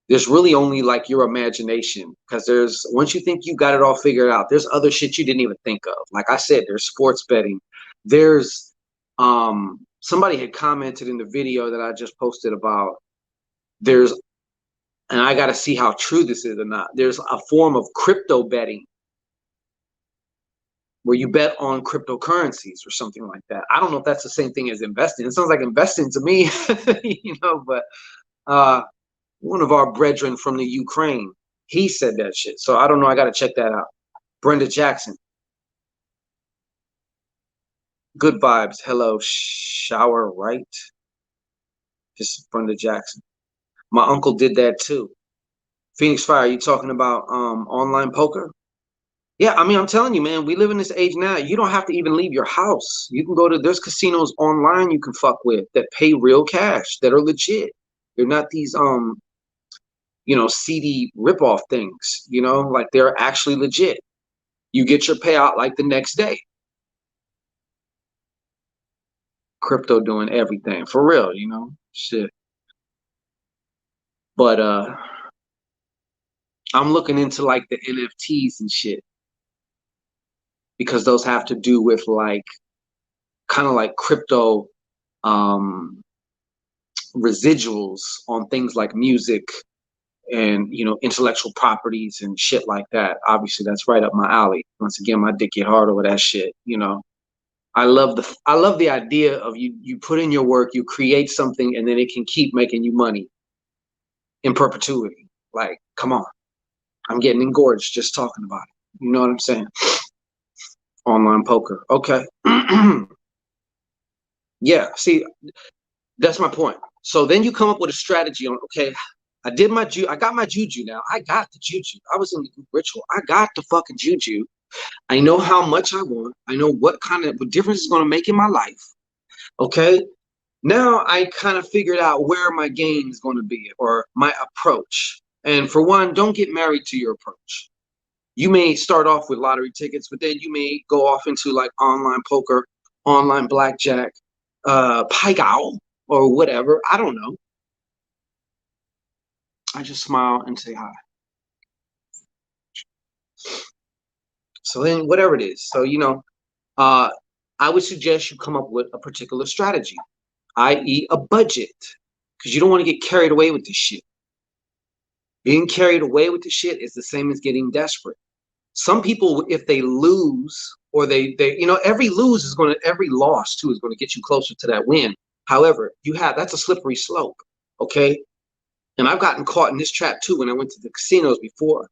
A: There's really only like your imagination, because there's once you think you got it all figured out, there's other shit you didn't even think of. Like I said, there's sports betting. There's somebody had commented in the video that I just posted about there's, and I got to see how true this is or not. There's a form of crypto betting where you bet on cryptocurrencies or something like that. I don't know if that's the same thing as investing. It sounds like investing to me, you know, but one of our brethren from the Ukraine, he said that shit. So I don't know. I got to check that out. Brenda Jackson. Good vibes. Hello, shower right. This is Brenda Jackson. My uncle did that too. Phoenix Fire, you talking about online poker? Yeah, I mean, I'm telling you, man, we live in this age now. You don't have to even leave your house. You can go to, there's casinos online you can fuck with that pay real cash, that are legit. They're not these seedy ripoff things, like they're actually legit. You get your payout like the next day. Crypto doing everything for real, shit. But I'm looking into like the NFTs and shit because those have to do with like kind of like crypto um residuals on things like music and intellectual properties and shit like that. Obviously that's right up my alley. Once again, my dick get hard over that shit. I love the idea of you put in your work, you create something, and then it can keep making you money in perpetuity. Like, come on. I'm getting engorged just talking about it. You know what I'm saying? Online poker. Okay. Yeah, see, that's my point. So then you come up with a strategy on, okay, I got my juju now. I got the juju. I was in the group ritual. I got the fucking juju. I know how much I want. I know what difference it's going to make in my life. Okay. Now I kind of figured out where my game is going to be or my approach. And for one, don't get married to your approach. You may start off with lottery tickets, but then you may go off into like online poker, online blackjack, pie gow, or whatever. I don't know. I just smile and say hi. So then, whatever it is. So, uh, I would suggest you come up with a particular strategy, i.e., a budget, because you don't want to get carried away with this shit. Being carried away with the shit is the same as getting desperate. Some people, if they lose, or every every loss too is going to get you closer to that win. However, that's a slippery slope. Okay. And I've gotten caught in this trap too when I went to the casinos before,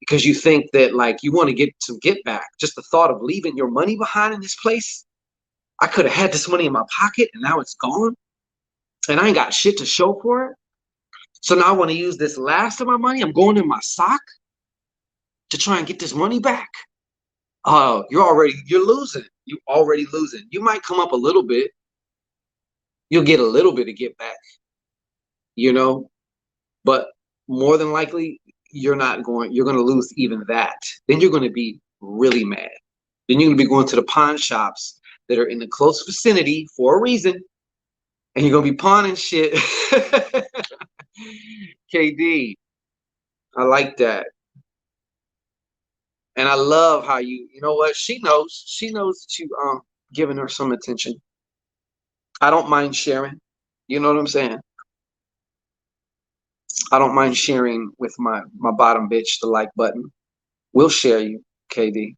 A: because you think that like you want to get some get back. Just the thought of leaving your money behind in this place. I could have had this money in my pocket and now it's gone. And I ain't got shit to show for it. So now I want to use this last of my money. I'm going in my sock to try and get this money back. Oh, you're losing. You already losing. You might come up a little bit. You'll get a little bit of get back, you know, but more than likely you're going to lose even that. Then you're going to be really mad. Then you're going to be going to the pawn shops that are in the close vicinity for a reason, and you're going to be pawning shit. KD, I like that. And I love how you know what? She knows that you giving her some attention. I don't mind sharing. You know what I'm saying? I don't mind sharing with my bottom bitch the like button. We'll share you, KD.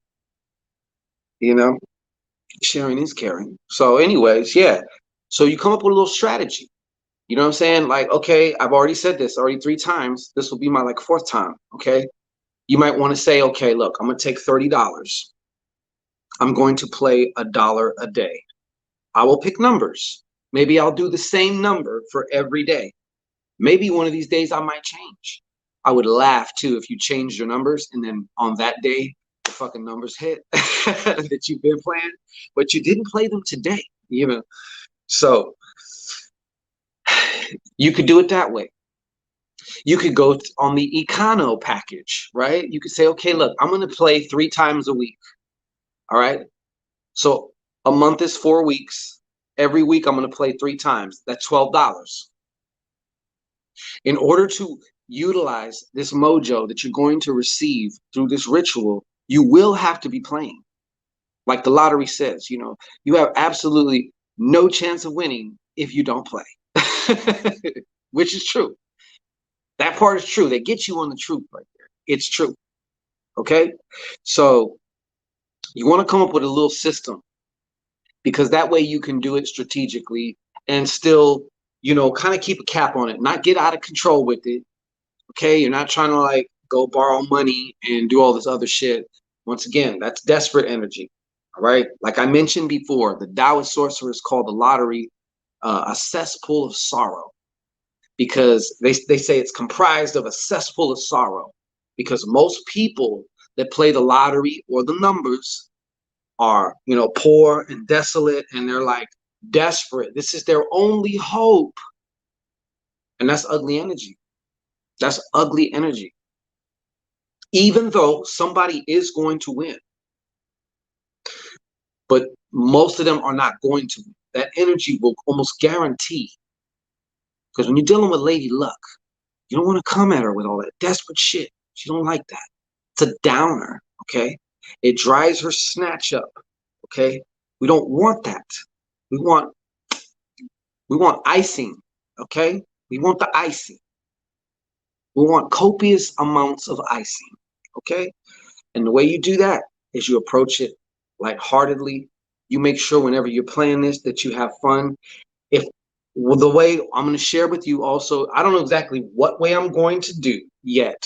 A: You know, sharing is caring. So, anyways, yeah. So you come up with a little strategy. You know what I'm saying? Like, okay, I've already said this already 3 times. This will be my like 4th time. Okay. You might want to say, okay, look, I'm gonna take $30. I'm going to play $1 a day. I will pick numbers. Maybe I'll do the same number for every day. Maybe one of these days I might change. I would laugh too if you changed your numbers and then on that day the fucking numbers hit that you've been playing, but you didn't play them today, So you could do it that way. You could go on the econo package, right? You could say, okay, look, I'm going to play 3 times a week. All right. So a month is 4 weeks. Every week I'm going to play 3 times. That's $12. In order to utilize this mojo that you're going to receive through this ritual, you will have to be playing. Like the lottery says, you have absolutely no chance of winning if you don't play, which is true. That part is true. They get you on the truth right there. It's true. Okay. So you want to come up with a little system, because that way you can do it strategically and still, kind of keep a cap on it, not get out of control with it. Okay. You're not trying to like go borrow money and do all this other shit. Once again, that's desperate energy. All right. Like I mentioned before, the Taoist sorcerers call the lottery a cesspool of sorrow, because they say it's comprised of a cesspool of sorrow, because most people that play the lottery or the numbers are, you know, poor and desolate, and they're like desperate. This is their only hope. And that's ugly energy. That's ugly energy. Even though somebody is going to win, but most of them are not going to win. That energy will almost guarantee. Because when you're dealing with Lady Luck, you don't want to come at her with all that desperate shit. She don't like that. It's a downer, okay? It dries her snatch up, okay? We don't want that. We want icing, okay? We want the icing. We want copious amounts of icing, okay? And the way you do that is you approach it lightheartedly. You make sure whenever you're playing this that you have fun. If well, the way I'm going to share with you also, I don't know exactly what way I'm going to do yet,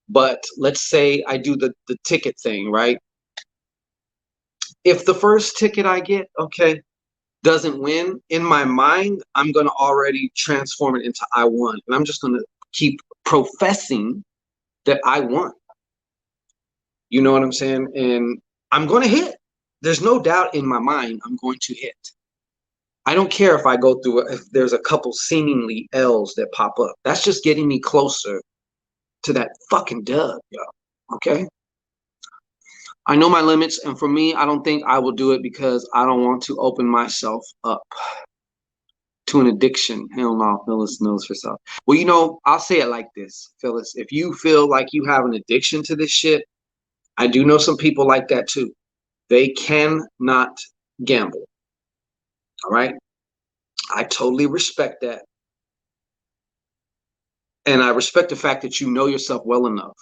A: but let's say I do the ticket thing, right? If the first ticket I get, okay, doesn't win, in my mind, I'm going to already transform it into I won. And I'm just going to keep professing that I won. You know what I'm saying? And I'm going to hit. There's no doubt in my mind I'm going to hit. I don't care if I go through, if there's a couple seemingly L's that pop up. That's just getting me closer to that fucking dub, yo. Okay? I know my limits, and for me, I don't think I will do it because I don't want to open myself up to an addiction. Hell no, Phyllis knows herself. Well, you know, I'll say it like this, Phyllis. If you feel like you have an addiction to this shit, I do know some people like that too. They cannot gamble. All right? I totally respect that. And I respect the fact that you know yourself well enough.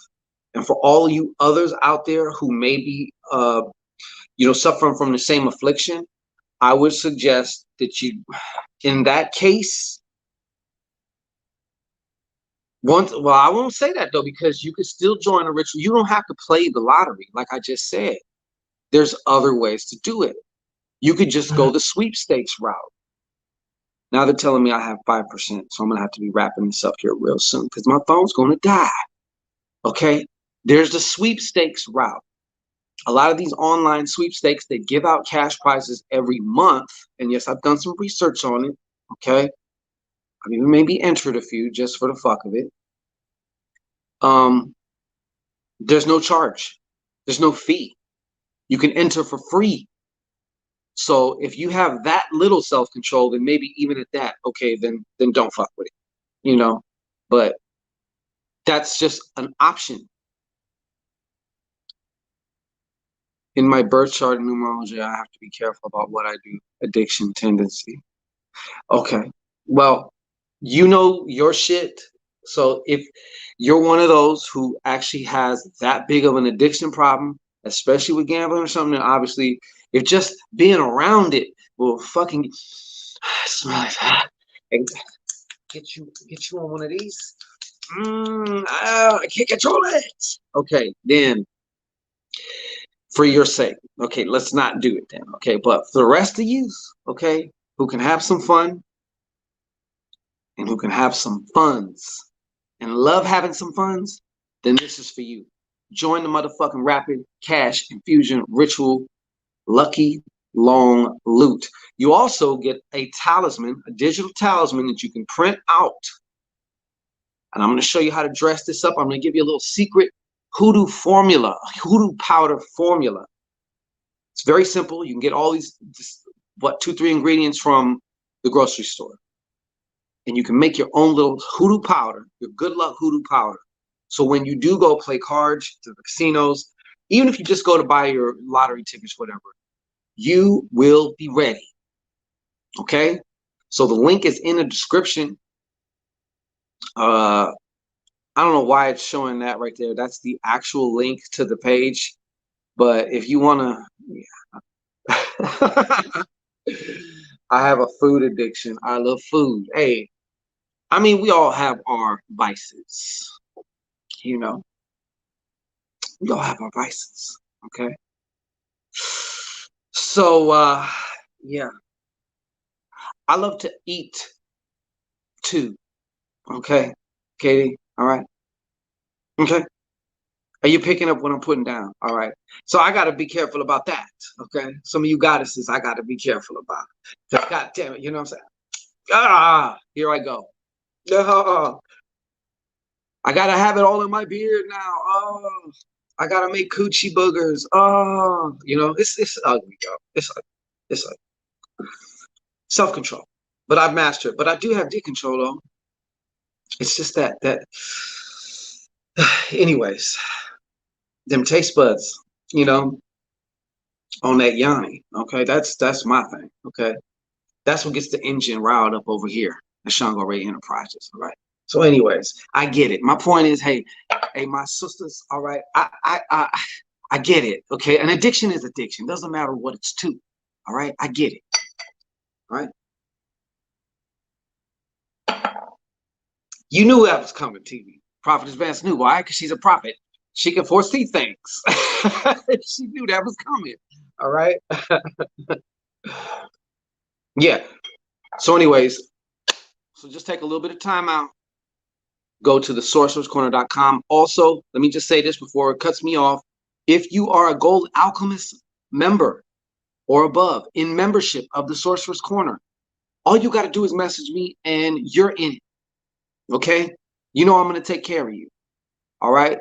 A: And for all you others out there who may be, you know, suffering from the same affliction, I would suggest that you, in that case, well, I won't say that though, because you can still join a ritual. You don't have to play the lottery, like I just said. There's other ways to do it. You could just go the sweepstakes route. Now they're telling me I have 5%, so I'm gonna have to be wrapping this up here real soon because my phone's gonna die. Okay, there's the sweepstakes route. A lot of these online sweepstakes, they give out cash prizes every month. And yes, I've done some research on it. Okay, I've even maybe entered a few just for the fuck of it. There's no charge. There's no fee. You can enter for free. So if you have that little self-control, then maybe even at that, okay, then don't fuck with it, you know. But that's just an option. In my birth chart and numerology, I have to be careful about what I do. Addiction tendency. Okay. Well, you know your shit. So if you're one of those who actually has that big of an addiction problem, especially with gambling or something, then obviously if just being around it will fucking smell like that and get you on one of these. I can't control it. Okay, then for your sake, okay, let's not do it then. Okay, but for the rest of you, okay, who can have some fun and who can have some funds and love having some funds, then this is for you. Join the motherfucking Rapid Cash Infusion Ritual Lucky Long Loot. You also get a talisman, a digital talisman that you can print out. And I'm going to show you how to dress this up. I'm going to give you a little secret hoodoo formula, hoodoo powder formula. It's very simple. You can get all these, what, 2-3 ingredients from the grocery store. And you can make your own little hoodoo powder, your good luck hoodoo powder. So when you do go play cards to the casinos, even if you just go to buy your lottery tickets, whatever, you will be ready. Okay? So the link is in the description. I don't know why it's showing that right there. That's the actual link to the page. But if you want to, yeah. I have a food addiction. I love food. Hey, I mean, we all have our vices, you know. We all have our vices, okay? So, yeah. I love to eat, too, okay? Katie, all right? Okay? Are you picking up what I'm putting down? All right. So I got to be careful about that. Okay. Some of you goddesses, I got to be careful about. Because God damn it, you know what I'm saying? Ah, here I go. Oh, I got to have it all in my beard now. Oh, I got to make coochie boogers. Oh, you know, it's ugly, yo. It's ugly. It's ugly. Self-control. But I've mastered it. But I do have decontrol, though. It's just that. Anyways, them taste buds, you know, on that Yanni. Okay, that's my thing. Okay, that's what gets the engine riled up over here at Shango Ray Enterprises. All right. So, anyways, I get it. My point is, hey, my sisters. All right, I get it. Okay, an addiction is addiction. Doesn't matter what it's to. All right, I get it. All right. You knew that was coming, TV. Prophetess Vance knew why, because she's a prophet. She can foresee things. She knew that was coming. All right. Yeah. So, anyways, so just take a little bit of time out. Go to thesorcererscorner.com. Also, let me just say this before it cuts me off. If you are a Gold Alchemist member or above in membership of the Sorcerer's Corner, all you got to do is message me and you're in it. Okay? You know I'm going to take care of you. All right?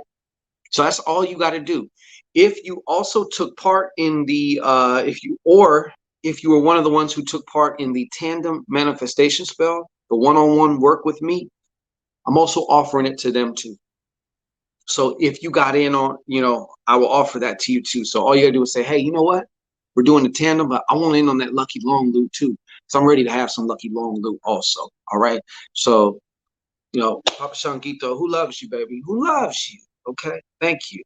A: So that's all you got to do. If you also took part in the, if you were one of the ones who took part in the tandem manifestation spell, the one-on-one work with me, I'm also offering it to them too. So if you got in on, you know, I will offer that to you too. So all you gotta do is say, hey, you know what? We're doing the tandem, but I want in on that lucky long loot too. So I'm ready to have some lucky long loot also. All right. So, you know, Papa Shangito, who loves you, baby? Who loves you? Okay. Thank you.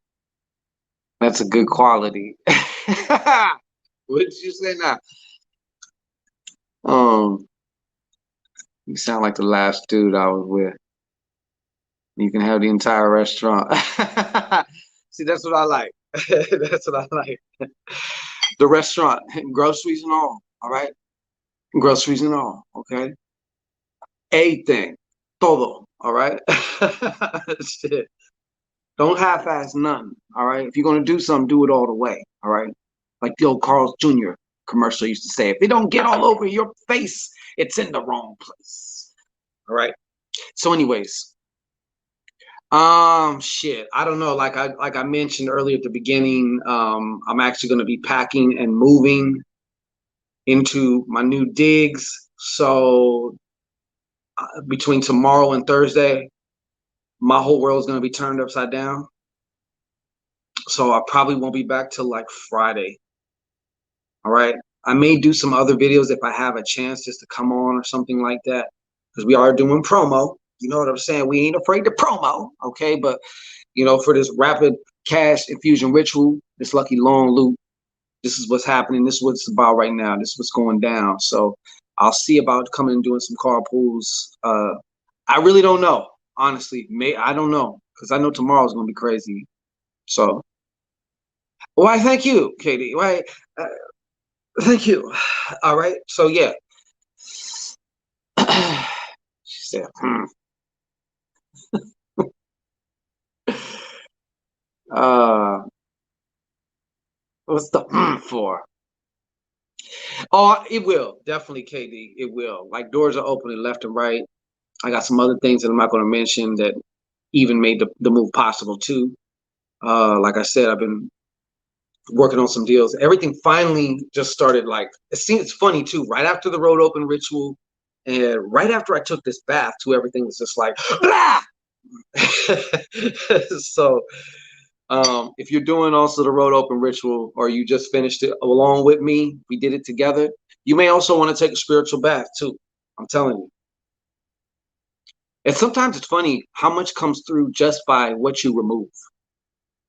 A: That's a good quality. What did you say now? Um, you sound like the last dude I was with. You can have the entire restaurant. See, that's what I like. That's what I like. The restaurant, groceries and all right? Groceries and all, okay? Everything, todo, all right? Shit. Don't half-ass nothing, all right? If you're gonna do something, do it all the way, all right? Like the old Carl's Jr. commercial used to say, if it don't get all over your face, it's in the wrong place, all right? So anyways, shit, I don't know. Like I mentioned earlier at the beginning, I'm actually going to be packing and moving into my new digs. So between tomorrow and Thursday, my whole world is going to be turned upside down. So I probably won't be back till like Friday. All right. I may do some other videos if I have a chance just to come on or something like that, because we are doing promo. You know what I'm saying? We ain't afraid to promo. Okay. But, you know, for this rapid cash infusion ritual, this lucky long loot, this is what's happening. This is what it's about right now. This is what's going down. So I'll see about coming and doing some carpools. I really don't know, honestly. I don't know, because I know tomorrow's gonna be crazy. So why? Thank you, Katie. Why? Uh, thank you. All right. So yeah. She said, uh, what's the for? Oh, it will definitely, KD. It will. Like doors are opening left and right. I got some other things that I'm not going to mention that even made the move possible too. Like I said, I've been working on some deals. Everything finally just started. Like it's funny too. Right after the road open ritual, and right after I took this bath, too, everything was just like blah. So if you're doing also the road open ritual, or you just finished it along with me, we did it together. You may also want to take a spiritual bath too. I'm telling you. And sometimes it's funny how much comes through just by what you remove.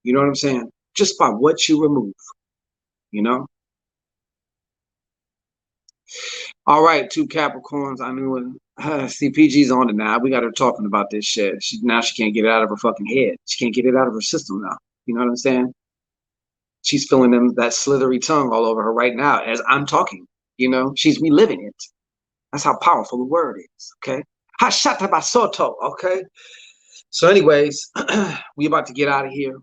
A: You know what I'm saying? Just by what you remove, you know? All right, two Capricorns. I knew it. CPG's on it now. We got her talking about this shit. Now she can't get it out of her fucking head. She can't get it out of her system now. You know what I'm saying? She's feeling that slithery tongue all over her right now as I'm talking. You know, she's reliving it. That's how powerful the word is. Okay. Hashata basoto. Okay. So, anyways, we about to get out of here.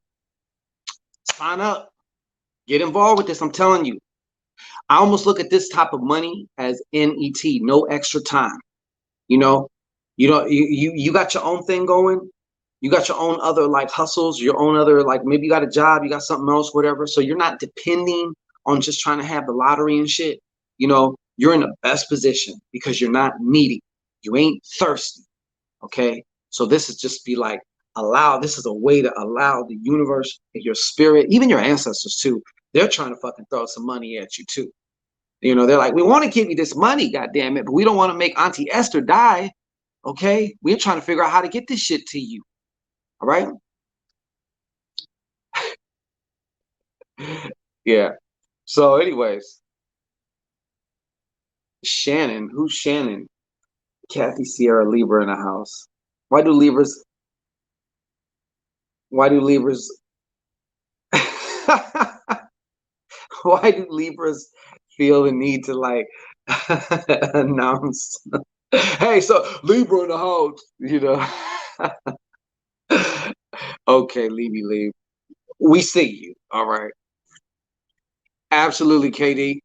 A: Sign up. Get involved with this. I'm telling you. I almost look at this type of money as NET, no extra time. You know, you got your own thing going. You got your own other like hustles, your own other like maybe you got a job, you got something else, whatever. So you're not depending on just trying to have the lottery and shit. You're in the best position because you're not needy. You ain't thirsty. Okay. So this is just be like this is a way to allow the universe, your spirit, even your ancestors too. They're trying to fucking throw some money at you too. They're like, we want to give you this money, goddamn it, but we don't want to make Auntie Esther die. Okay, we're trying to figure out how to get this shit to you. All right. Yeah. So, anyways, Shannon, who's Shannon? Kathy Sierra Libra in the house. Why do Libras? Why do Libras? Why do Libras feel the need to like announce? Hey, so Libra in the house. Okay, leave. We see you. All right. Absolutely, KD.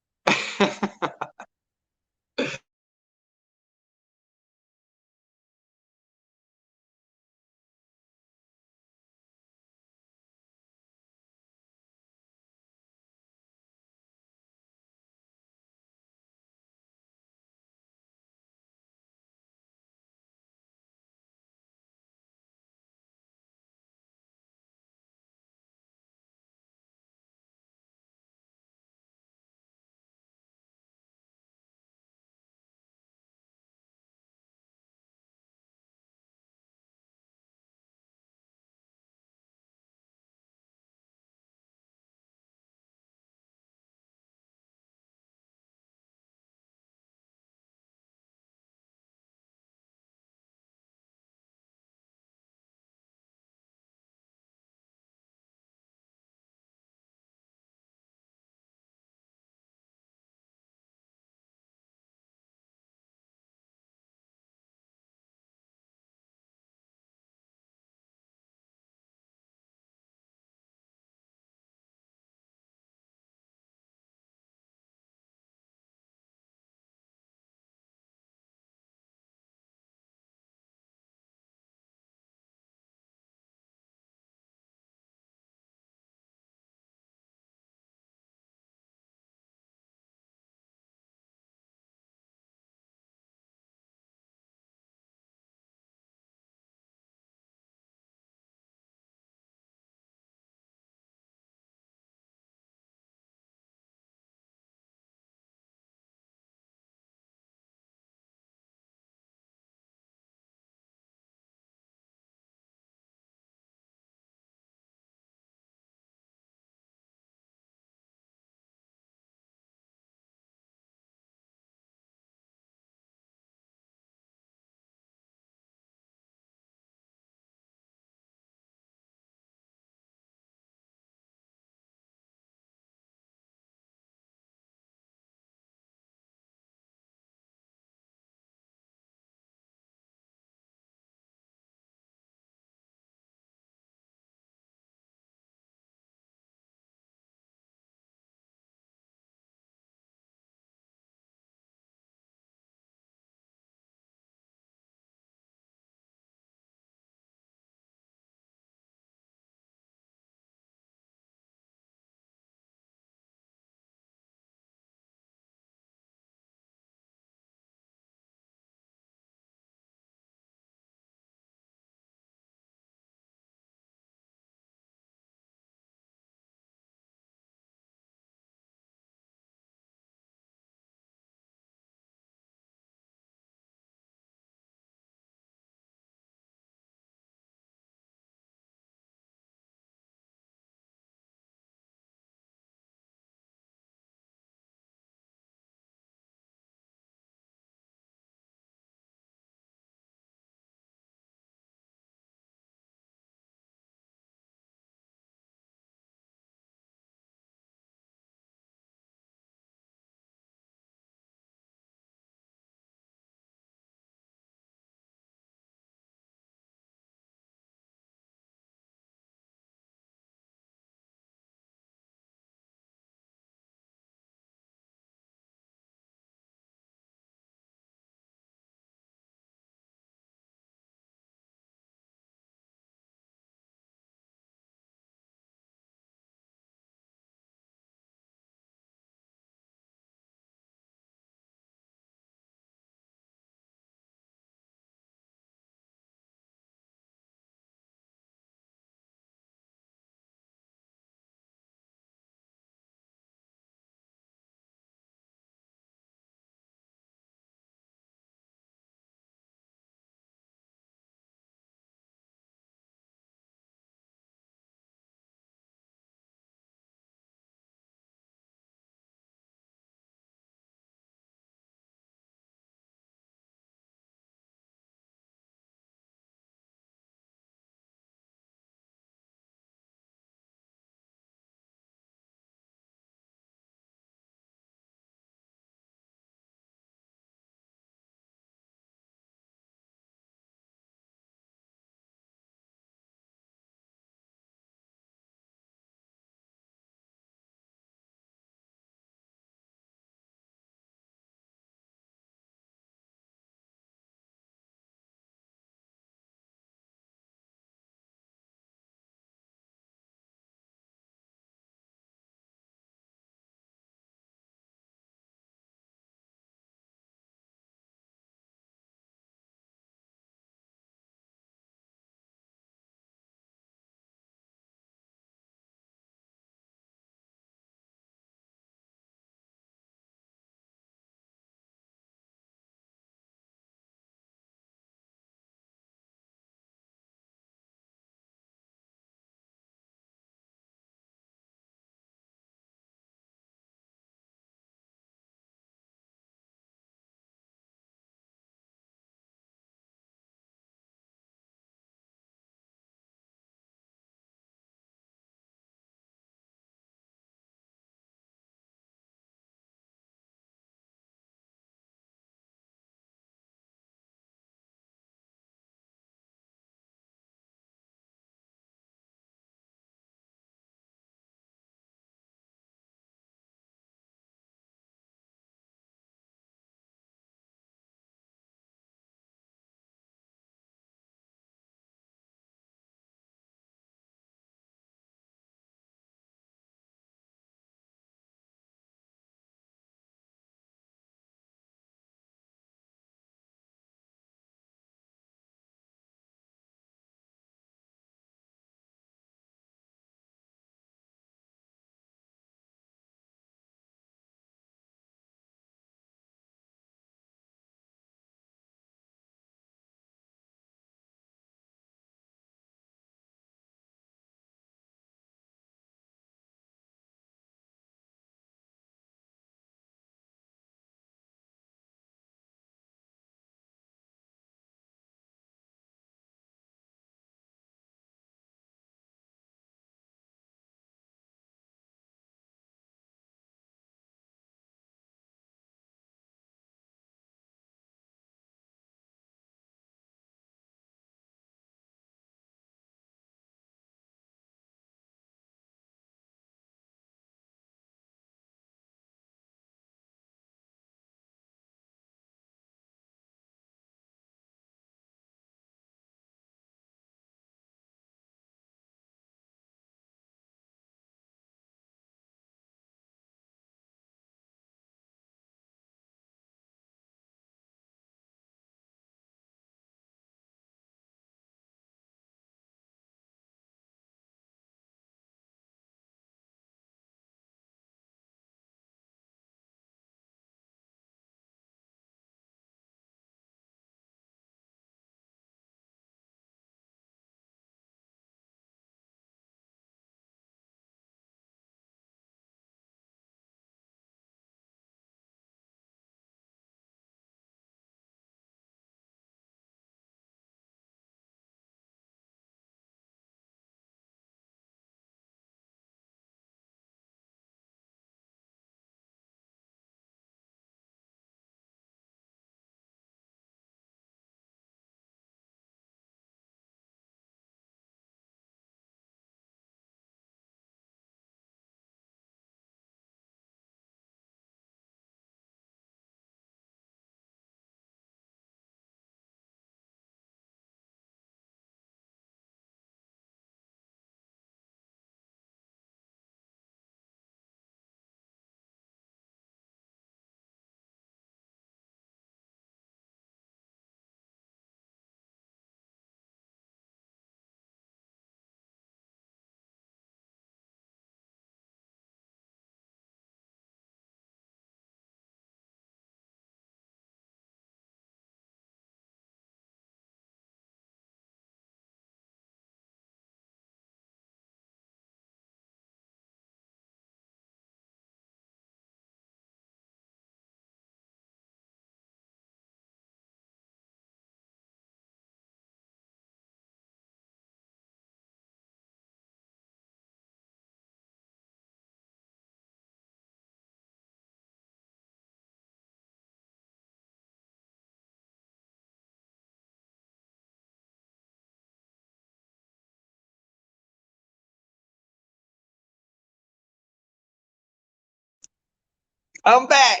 A: I'm back.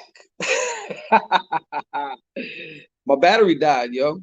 A: My battery died, yo.